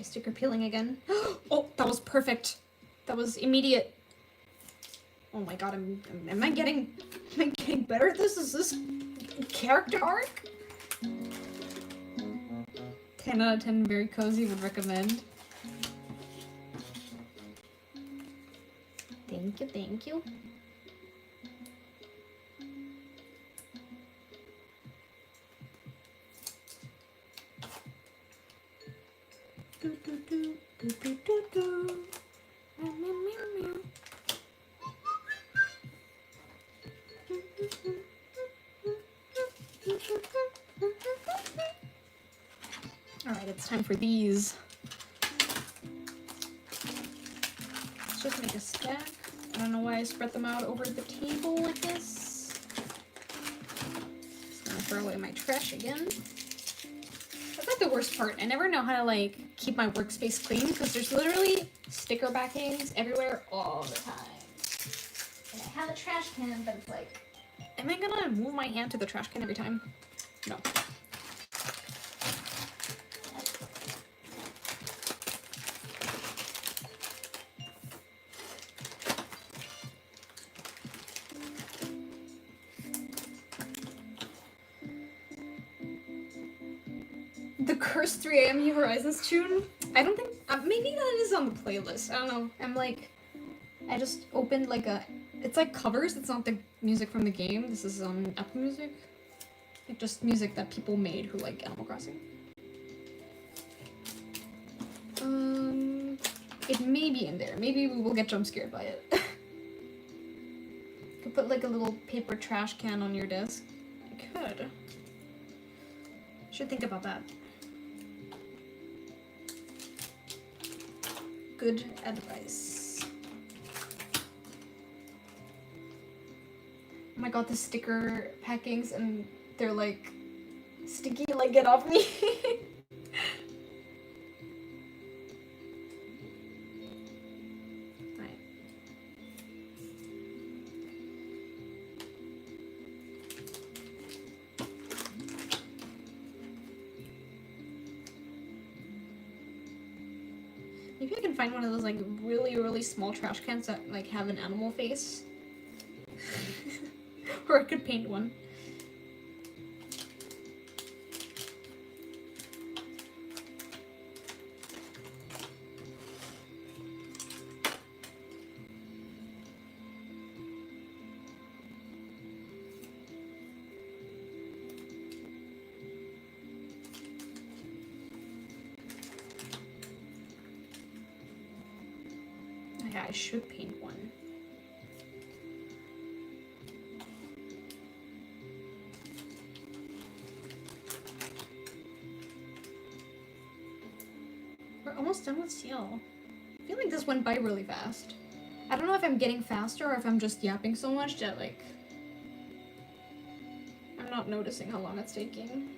Speaker 1: Sticker peeling again. Oh, that was perfect. That was immediate. Oh my god, am I getting better at this? Is this character arc? 10 out of 10, very cozy, would recommend. Thank you, thank you. Alright, it's time for these. Let's just make a stack. I don't know why I spread them out over the table like this. Just gonna throw away my trash again. That's like the worst part. I never know how to like keep my workspace clean because there's literally sticker backings everywhere all the time. And I have a trash can, but it's like, am I gonna move my hand to the trash can every time? No. The Cursed 3 AM New Horizons tune? I don't think, maybe that is on the playlist. I don't know. I'm like, I just opened like it's like covers. It's not the music from the game. This is on Apple Music. Like just music that people made who like Animal Crossing. It may be in there. Maybe we will get jump scared by it. Could put like a little paper trash can on your desk. I could. Should think about that. Good advice. Oh my god, the sticker packings and they're like sticky, like get off me. Right. Maybe I can find one of those like really small trash cans that like have an animal face. Or I could paint one. Yeah, I should paint one. We're almost done with Seal. I feel like this went by really fast. I don't know if I'm getting faster or if I'm just yapping so much that like I'm not noticing how long it's taking.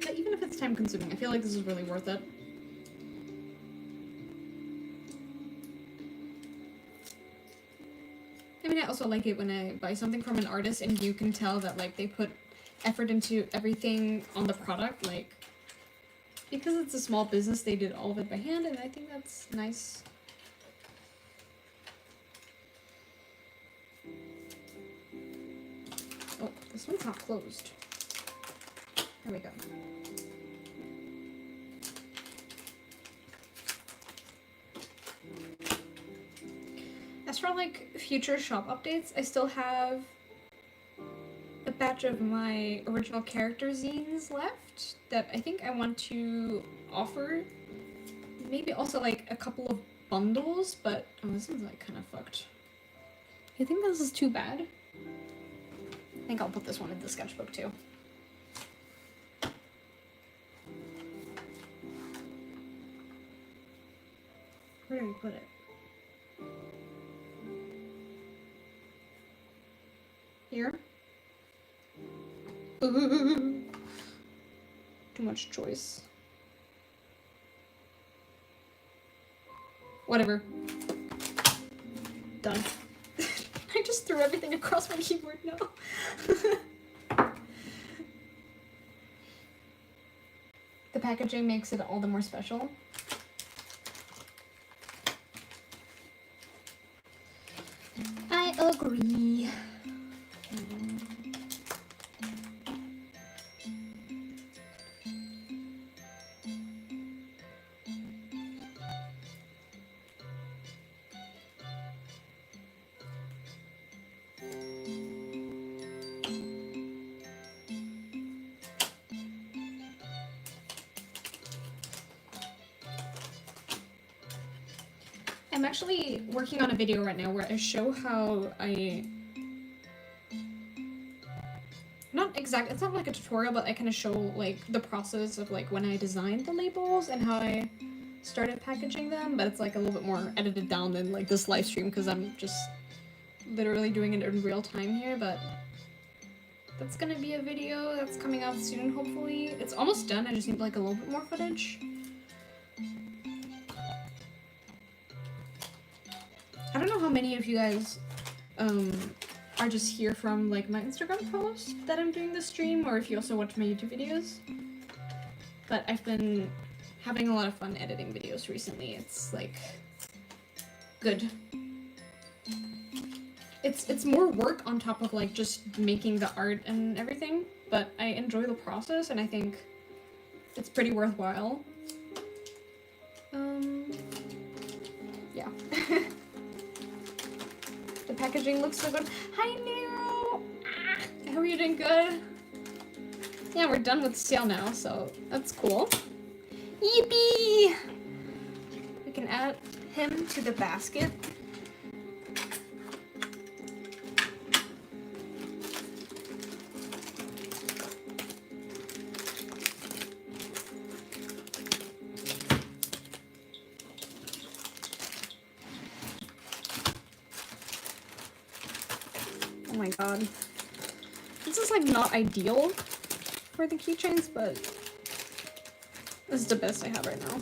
Speaker 1: But even if it's time consuming, I feel like this is really worth it. I mean, I also like it when I buy something from an artist and you can tell that like they put effort into everything on the product, like because it's a small business, they did all of it by hand, and I think that's nice. Oh, this one's not closed. There we go. As for like future shop updates, I still have a batch of my original character zines left that I think I want to offer. Maybe also like a couple of bundles, but oh, this one's like kind of fucked. I think this is too bad. I think I'll put this one in the sketchbook too. Where do we put it? Here? Too much choice. Whatever. Done. I just threw everything across my keyboard now. The packaging makes it all the more special. I agree. I'm actually working on a video right now where I show how it's not like a tutorial, but I kind of show like the process of like when I designed the labels and how I started packaging them, but it's like a little bit more edited down than like this live stream because I'm just literally doing it in real time here, but that's gonna be a video that's coming out soon, hopefully. It's almost done, I just need like a little bit more footage. I don't know how many of you guys are just here from like my Instagram post that I'm doing this stream, or if you also watch my YouTube videos. But I've been having a lot of fun editing videos recently. It's like good. It's more work on top of like just making the art and everything, but I enjoy the process and I think it's pretty worthwhile. Yeah. The packaging looks so good. Hi, Nero! I hope you're doing good. Yeah, we're done with sale now, so that's cool. Yippee! We can add him to the basket. Oh my god. This is like not ideal for the keychains, but this is the best I have right now.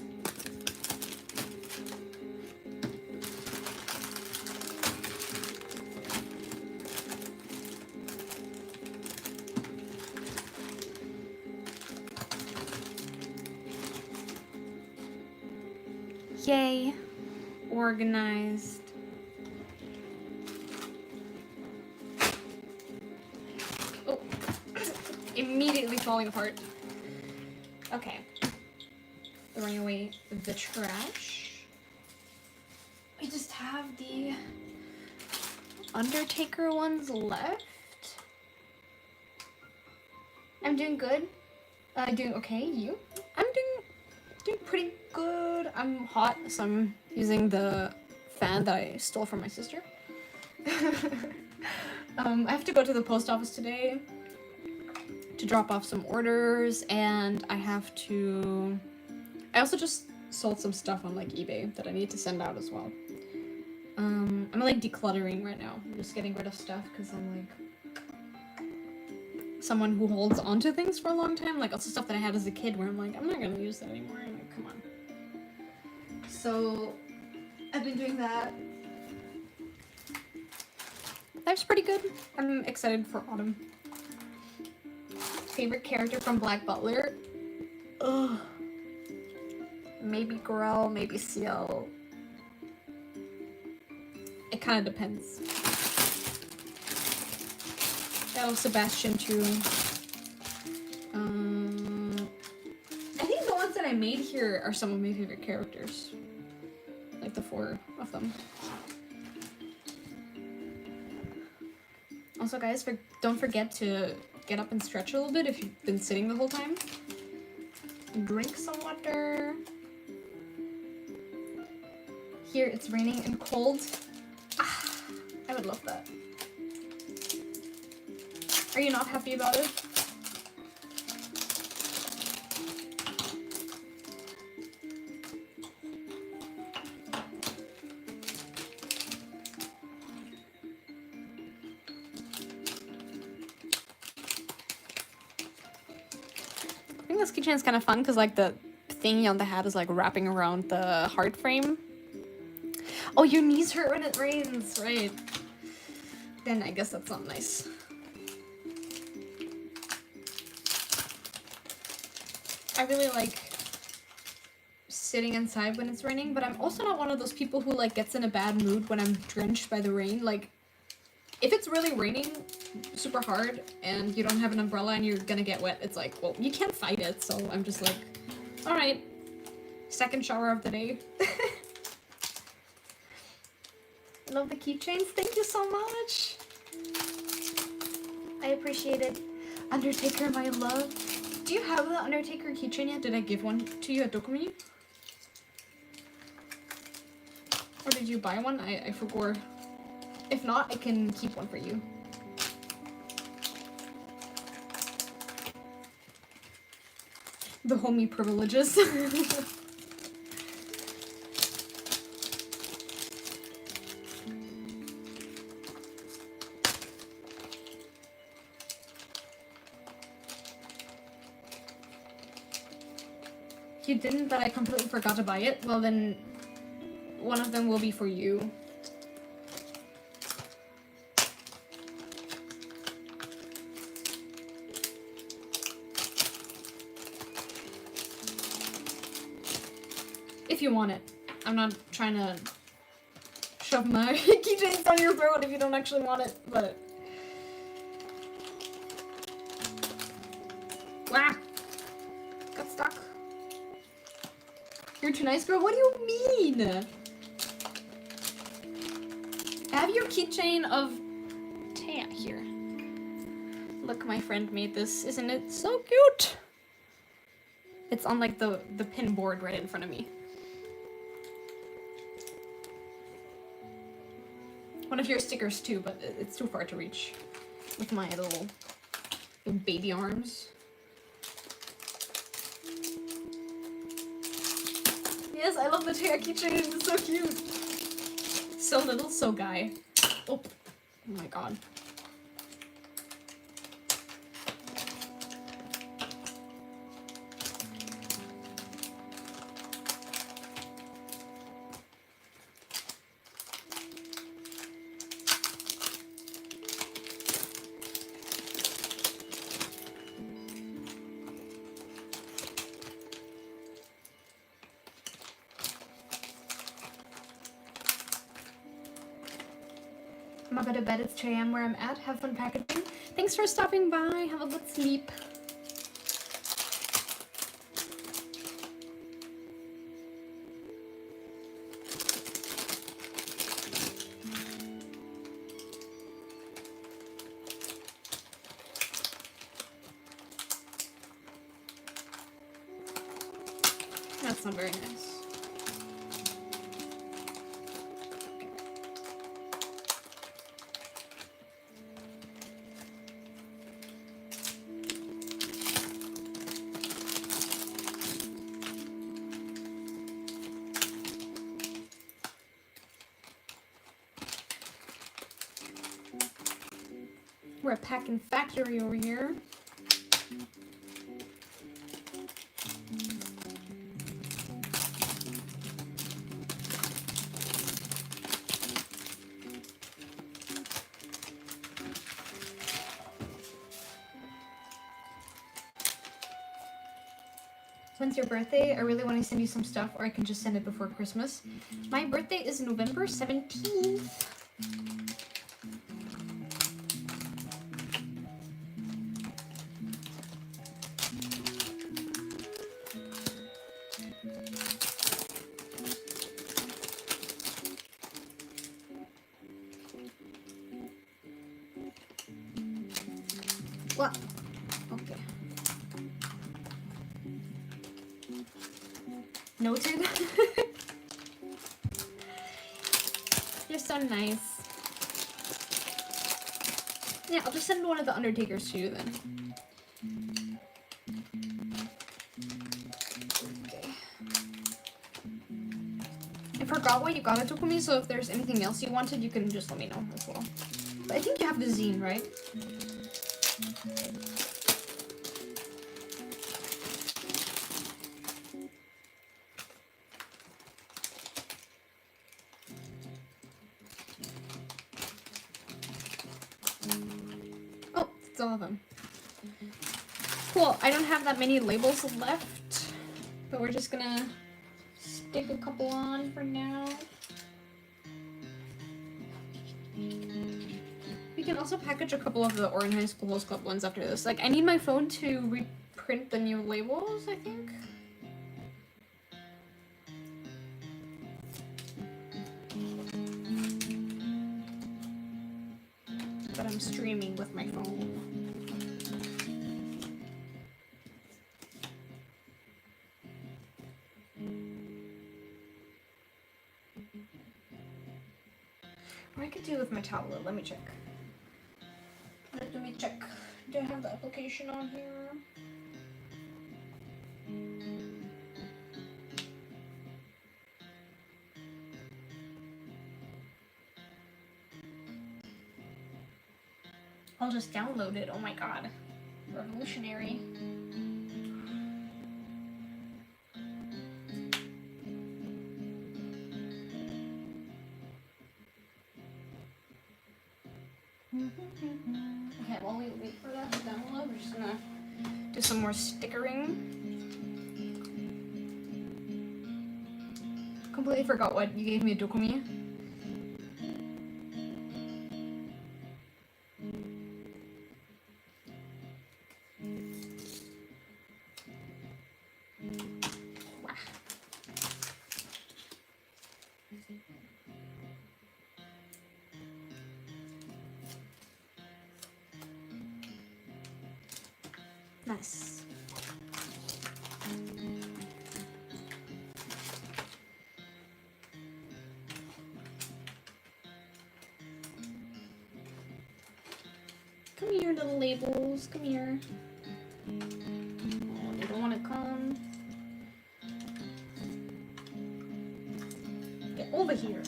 Speaker 1: Yay. Organized. Oh. Immediately falling apart. Okay. Throwing away the trash. We just have the Undertaker ones left. I'm doing good. Doing okay. You? I'm doing pretty good. I'm hot, so I'm using the fan that I stole from my sister. I have to go to the post office today to drop off some orders, and I also just sold some stuff on like eBay that I need to send out as well. I'm like decluttering right now. I'm just getting rid of stuff because I'm like someone who holds onto things for a long time, like also stuff that I had as a kid where I'm like, I'm not gonna use that anymore. I'm like, come on. So I've been doing that. Life's pretty good. I'm excited for autumn. Favorite character from Black Butler? Ugh. Maybe Grell, maybe Ciel. It kind of depends. I love Sebastian too. I think the ones that I made here are some of my favorite characters. Like the 4 of them. Also guys, don't forget to get up and stretch a little bit if you've been sitting the whole time. Drink some water. Here it's raining and cold. Ah, I would love that. Are you not happy about it? I think this keychain is kind of fun because like the thingy on the hat is like wrapping around the heart frame. Oh, your knees hurt when it rains, right? then I guess that's not nice. I really like sitting inside when it's raining, but I'm also not one of those people who like gets in a bad mood when I'm drenched by the rain. Like, if it's really raining super hard and you don't have an umbrella and you're gonna get wet, it's like, well, you can't fight it, so I'm just like, alright, second shower of the day. I love the keychains, thank you so much! I appreciate it. Undertaker, my love. Do you have the Undertaker keychain yet? Did I give one to you at Dokumi? Or did you buy one? I forgot. If not, I can keep one for you. The homie privileges. You didn't, but I completely forgot to buy it. Well then, one of them will be for you. If you want it. I'm not trying to shove my keychains down your throat if you don't actually want it, but... Wah! Got stuck. You're too nice, girl? What do you mean? I have your keychain of Taya here. Look, my friend made this. Isn't it so cute? It's on like the pin board right in front of me. One of your stickers too, but it's too far to reach with my little baby arms. Yes, I love the Taya keychain. It's so cute. So little, so guy. Oh my god. I'm gonna go to bed. It's 2 AM where I'm at. Have fun packaging. Thanks for stopping by. Have a good sleep. That's not very nice. We're a packing factory over here. When's your birthday? I really want to send you some stuff, or I can just send it before Christmas. My birthday is November 17th. What? Okay. Noted. You're so nice. Yeah, I'll just send one of the Undertakers to you then. Okay. I forgot what you got it to me, so if there's anything else you wanted, you can just let me know as well. But I think you have the zine, right? still have them. Cool, I don't have that many labels left, but we're just gonna stick a couple on for now. We can also package a couple of the Orange High School Host Club ones after this. Like, I need my phone to reprint the new labels, I think. But I'm streaming with my phone. Or I could do it with my tablet. Let me check. Let me check. Do I have the application on here? I'll just download it. Oh my god. Revolutionary. Okay, while we wait for that to download, we're just gonna do some more stickering. Completely forgot what you gave me a Dokumi. Nice. Come here, little labels. Come here. Oh, they don't want to come. Get over here.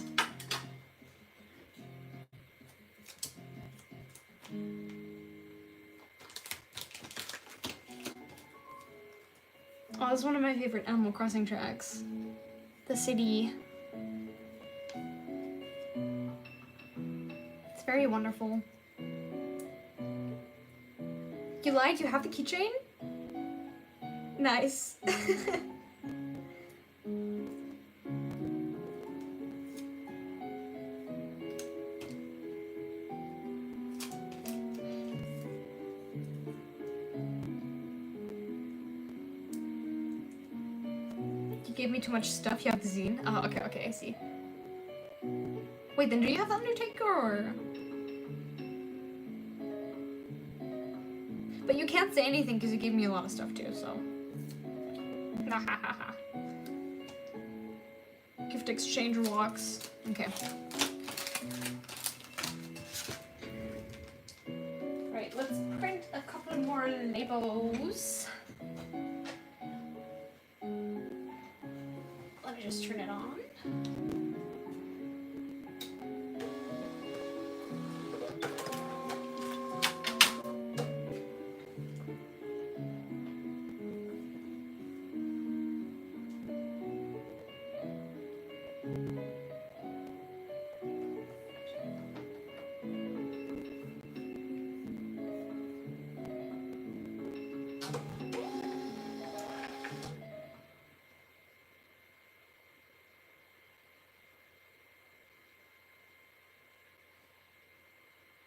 Speaker 1: Oh, it's one of my favorite Animal Crossing tracks. The city. It's very wonderful. You lied? You have the keychain? Nice. Gave me too much stuff. You have the zine. Oh, okay, I see. Wait, then do you have the Undertaker or? But you can't say anything because you gave me a lot of stuff too, so. Gift exchange walks. Okay. Right, let's print a couple more labels. Just turn it on.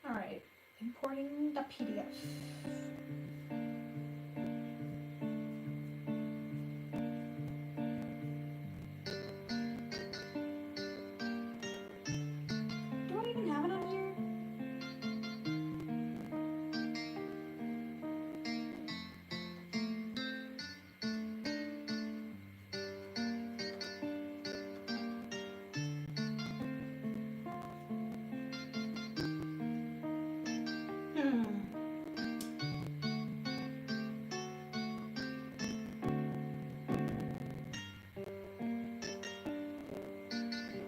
Speaker 1: Alright, importing the PDF. Do I even have it on here?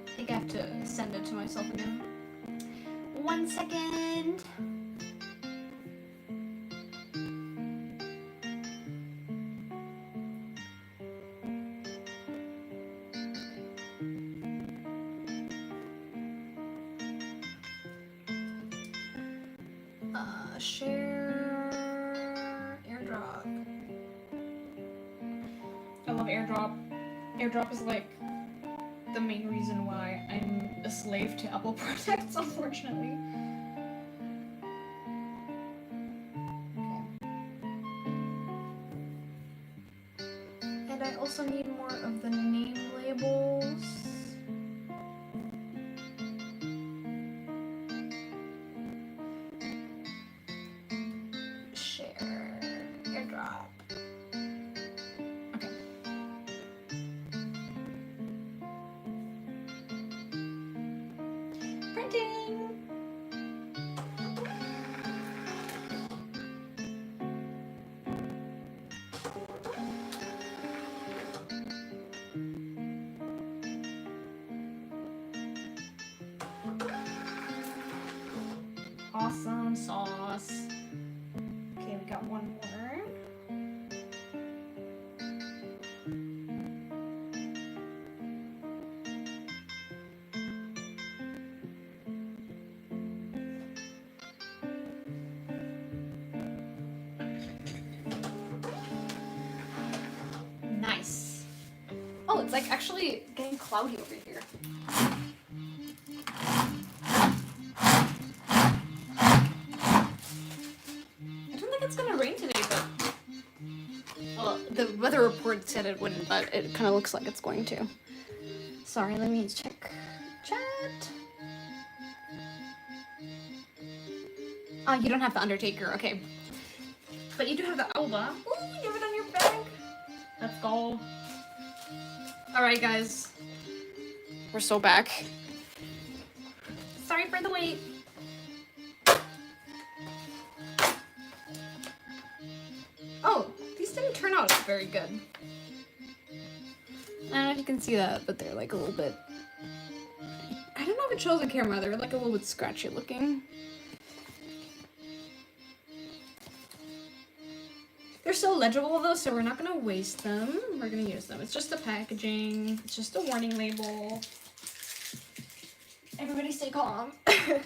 Speaker 1: I think I have to send it to myself again. 1 second. Share. love airdrop. Airdrop is like the main reason why I'm a slave to Apple products, unfortunately. Okay. And I also need more of the name labels. Share. Airdrop. Okay. Printing! Awesome sauce. Okay, we got one more. Nice. Oh, it's like actually getting cloudy over here. It's gonna rain today, but well, the weather report said it wouldn't, but it kind of looks like it's going to. Sorry, let me check chat. Ah, you don't have the Undertaker, okay. But you do have the Alba. Ooh, you have it on your bag. Let's go. Alright, guys. We're so back. Sorry for the wait. Oh, these didn't turn out very good. I don't know if you can see that, but they're like a little bit... I don't know if it shows on camera, they're like a little bit scratchy looking. They're so legible though, so we're not gonna waste them. We're gonna use them. It's just the packaging, it's just a warning label. Everybody stay calm. Okay.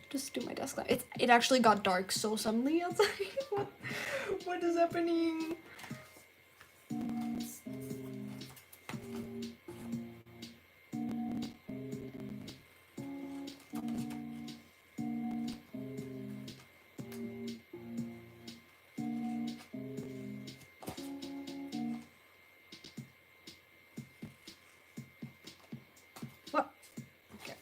Speaker 1: Just do my desk light. It actually got dark so suddenly outside. What is happening? What? Okay.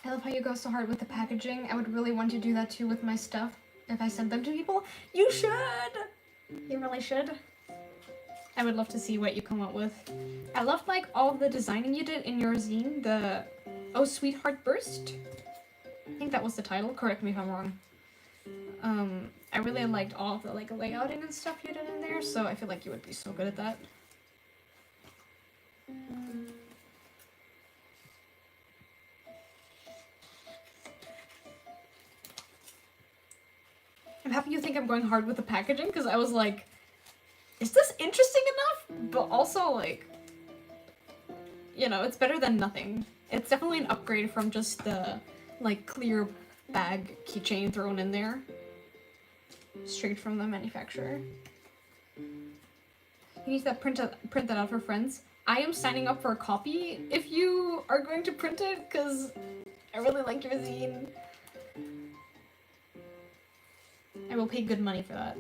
Speaker 1: I love how you go so hard with the packaging. I would really want to do that too with my stuff if I sent them to people. You should! You really should. I would love to see what you come up with. I loved like all of the designing you did in your zine, the Oh Sweetheart Burst. I think that was the title, correct me if I'm wrong. I really liked all of the like layouting and stuff you did in there, so I feel like you would be so good at that. I'm happy you think I'm going hard with the packaging, because I was like, is this interesting enough? But also like, you know, it's better than nothing. It's definitely an upgrade from just the like clear bag keychain thrown in there. Straight from the manufacturer. You need to print that out for friends. I am signing up for a copy if you are going to print it, because I really like your zine. I will pay good money for that.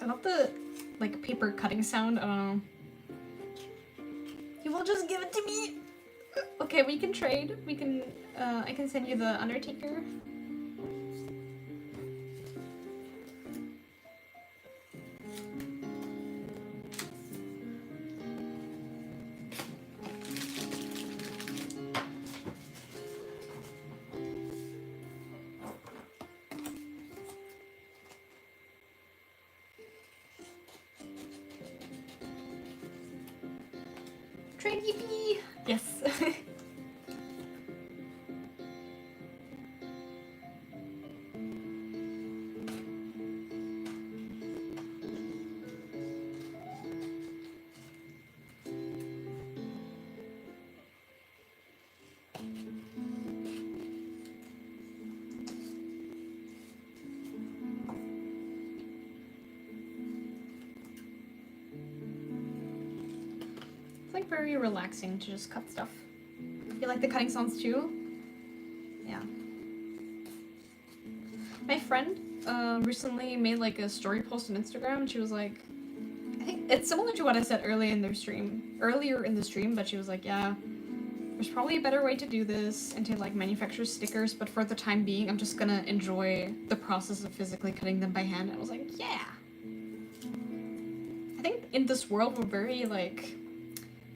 Speaker 1: I love the like paper cutting sound. I don't know. You will just give it to me. Okay, we can trade. We can, I can send you the Undertaker. Trade yippee! Yes. It's like very relaxing to just cut stuff. You like the cutting sounds too? Yeah. My friend recently made like a story post on Instagram, and she was like, I think it's similar to what I said earlier in the stream, but she was like, yeah, there's probably a better way to do this and to like manufacture stickers, but for the time being, I'm just gonna enjoy the process of physically cutting them by hand. And I was like, yeah. I think in this world, we're very like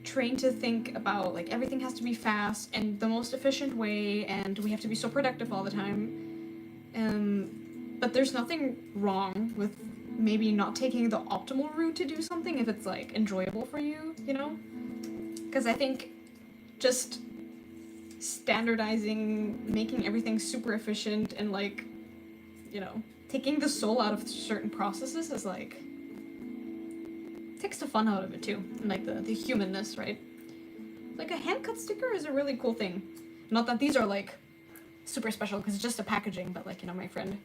Speaker 1: trained to think about like everything has to be fast and the most efficient way, and we have to be so productive all the time. But there's nothing wrong with maybe not taking the optimal route to do something if it's like enjoyable for you, you know? Because I think just standardizing, making everything super efficient, and like, you know, taking the soul out of certain processes is like, takes the fun out of it too, and like the humanness, right? Like a hand cut sticker is a really cool thing. Not that these are like super special because it's just a packaging, but like, you know, my friend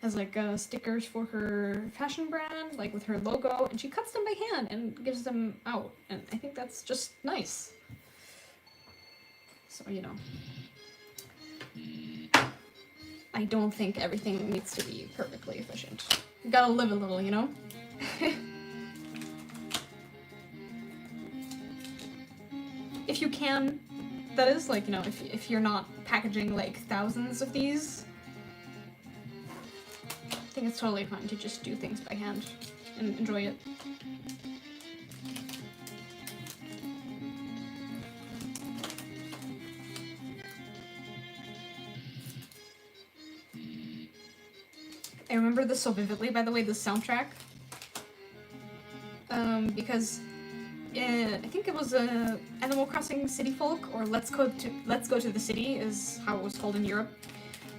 Speaker 1: has like stickers for her fashion brand, like with her logo, and she cuts them by hand and gives them out, and I think that's just nice. So, you know, I don't think everything needs to be perfectly efficient. You gotta live a little, you know? If you can, that is, like, you know, if you're not packaging like thousands of these, I think it's totally fine to just do things by hand and enjoy it. I remember this so vividly, by the way, the soundtrack, because I think it was Animal Crossing City Folk, or Let's Go to the City is how it was called in Europe.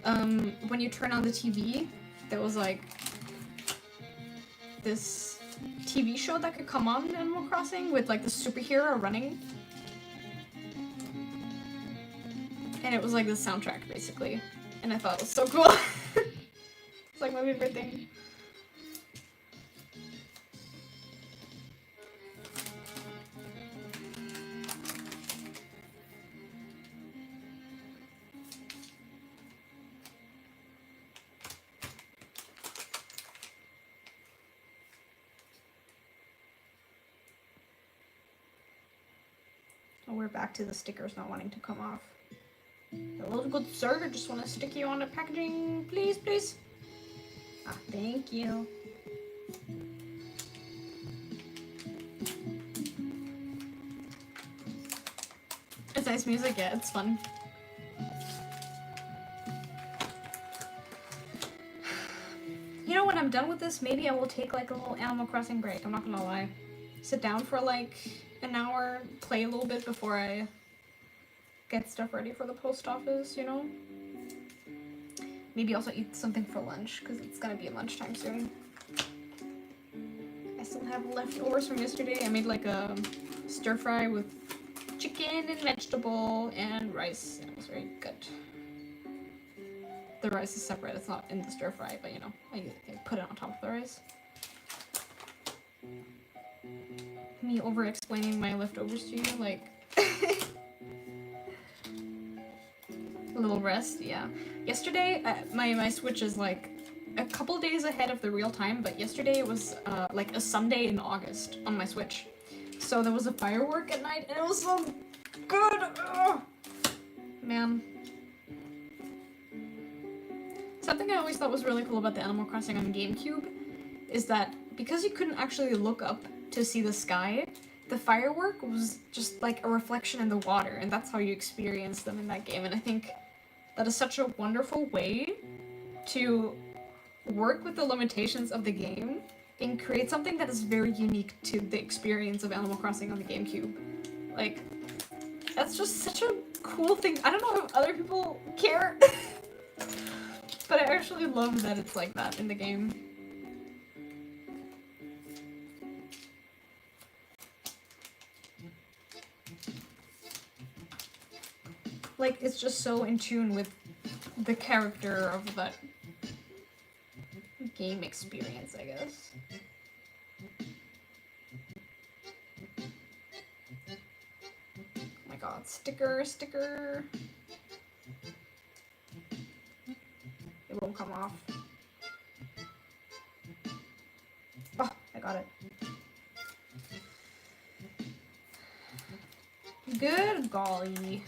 Speaker 1: When you turn on the TV, there was like this TV show that could come on in Animal Crossing with like the superhero running, and it was like the soundtrack basically, and I thought it was so cool. It's like my favorite thing. Oh, we're back to the stickers not wanting to come off. Hello, good sir. I just want to stick you on the packaging, please, please. Ah, thank you. It's nice music, yeah, it's fun. You know, when I'm done with this, maybe I will take like a little Animal Crossing break, I'm not gonna lie. Sit down for like an hour, play a little bit before I get stuff ready for the post office, you know? Maybe also eat something for lunch, because it's gonna be lunchtime soon. I still have leftovers from yesterday. I made like a stir fry with chicken and vegetable and rice. It was very good. The rice is separate, it's not in the stir fry, but you know, I put it on top of the rice. Me over explaining my leftovers to you, like a little rest, yeah. Yesterday, my Switch is like a couple days ahead of the real time, but yesterday it was like a Sunday in August on my Switch. So there was a firework at night, and it was so good! Ugh. Man. Something I always thought was really cool about the Animal Crossing on GameCube is that because you couldn't actually look up to see the sky, the firework was just like a reflection in the water, and that's how you experience them in that game. And I think that is such a wonderful way to work with the limitations of the game and create something that is very unique to the experience of Animal Crossing on the GameCube. Like, that's just such a cool thing. I don't know if other people care, but I actually love that it's like that in the game. Like, it's just so in tune with the character of that game experience, I guess. Oh my god, sticker. It won't come off. Oh, I got it. Good golly.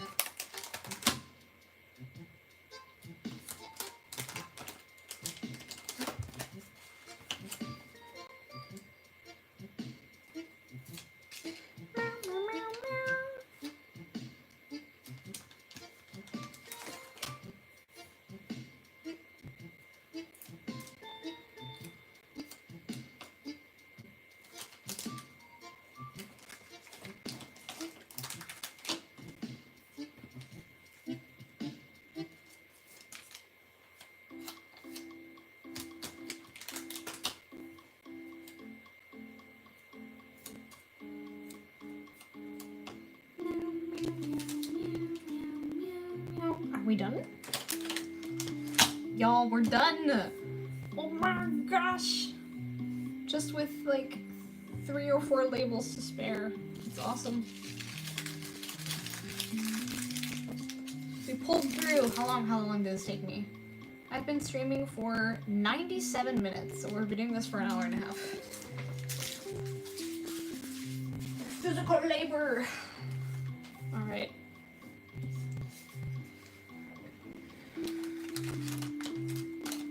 Speaker 1: Are we done? Y'all, we're done! Oh my gosh! Just with like 3 or 4 labels to spare. It's awesome. We pulled through. How long did this take me? I've been streaming for 97 minutes, so we're doing this for an hour and a half. Physical labor! Alright.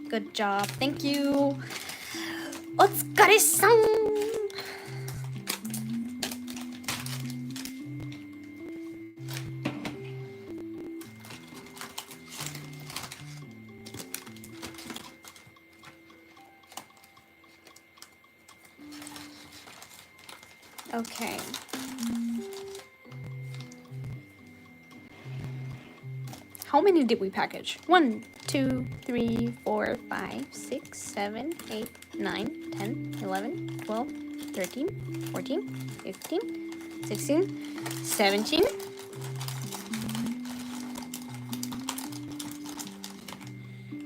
Speaker 1: Good job. Thank you. Otsukaresan! Okay. How many did we package? 1, 2, 3, 4, 5, 6, 7, 8, 9, 10, 11, 12, 13, 14, 15, 16, 17.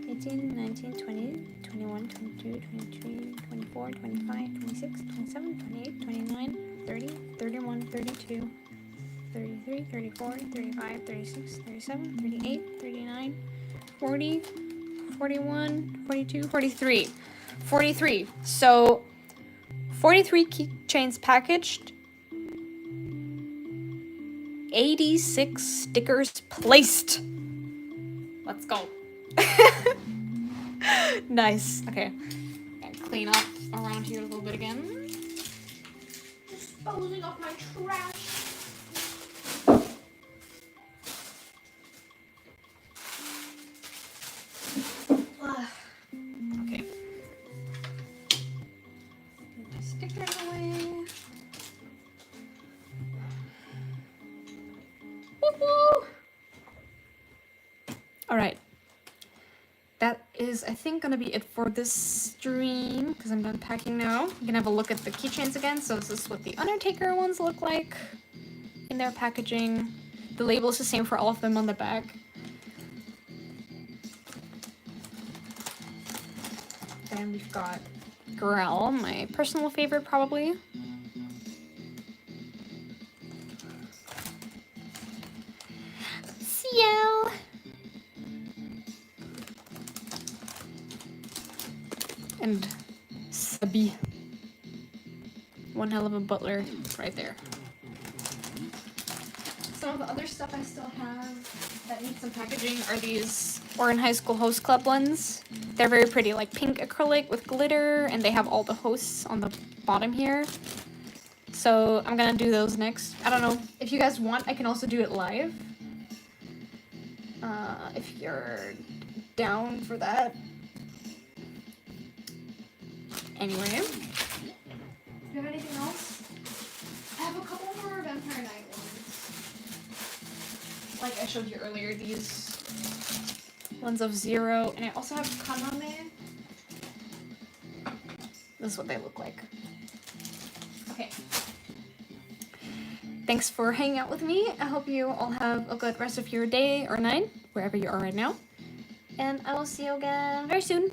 Speaker 1: 18, 19, 20, 21, 22, 23, 24, 25, 26, 27, 28, 29, 30, 31, 32, 33, 34, 35, 36, 37, 38, 39, 40, 41, 42, 43. 43. So 43 keychains packaged. 86 stickers placed. Let's go. Nice. Okay. Gotta clean up around here a little bit again. Disposing of my trash. Okay. Put my stickers away. Woo-hoo! All right. That is, I think, gonna be it for this stream, because I'm done packing now. You can have a look at the keychains again. So this is what the Undertaker ones look like in their packaging. The label is the same for all of them on the back. Then we've got Grell, my personal favorite probably. Ciel! And Sabi. One hell of a butler right there. Some of the other stuff I still have that needs some packaging are these Oregon High School Host Club ones. They're very pretty, like pink acrylic with glitter, and they have all the hosts on the bottom here. So I'm gonna do those next. I don't know, if you guys want, I can also do it live. If you're down for that. Anyway, do you have anything else? I have a couple more Vampire Night ones. Like I showed you earlier, these ones of 0, and I also have Kaname. This is what they look like. Okay. Thanks for hanging out with me. I hope you all have a good rest of your day or night, wherever you are right now. And I will see you again very soon.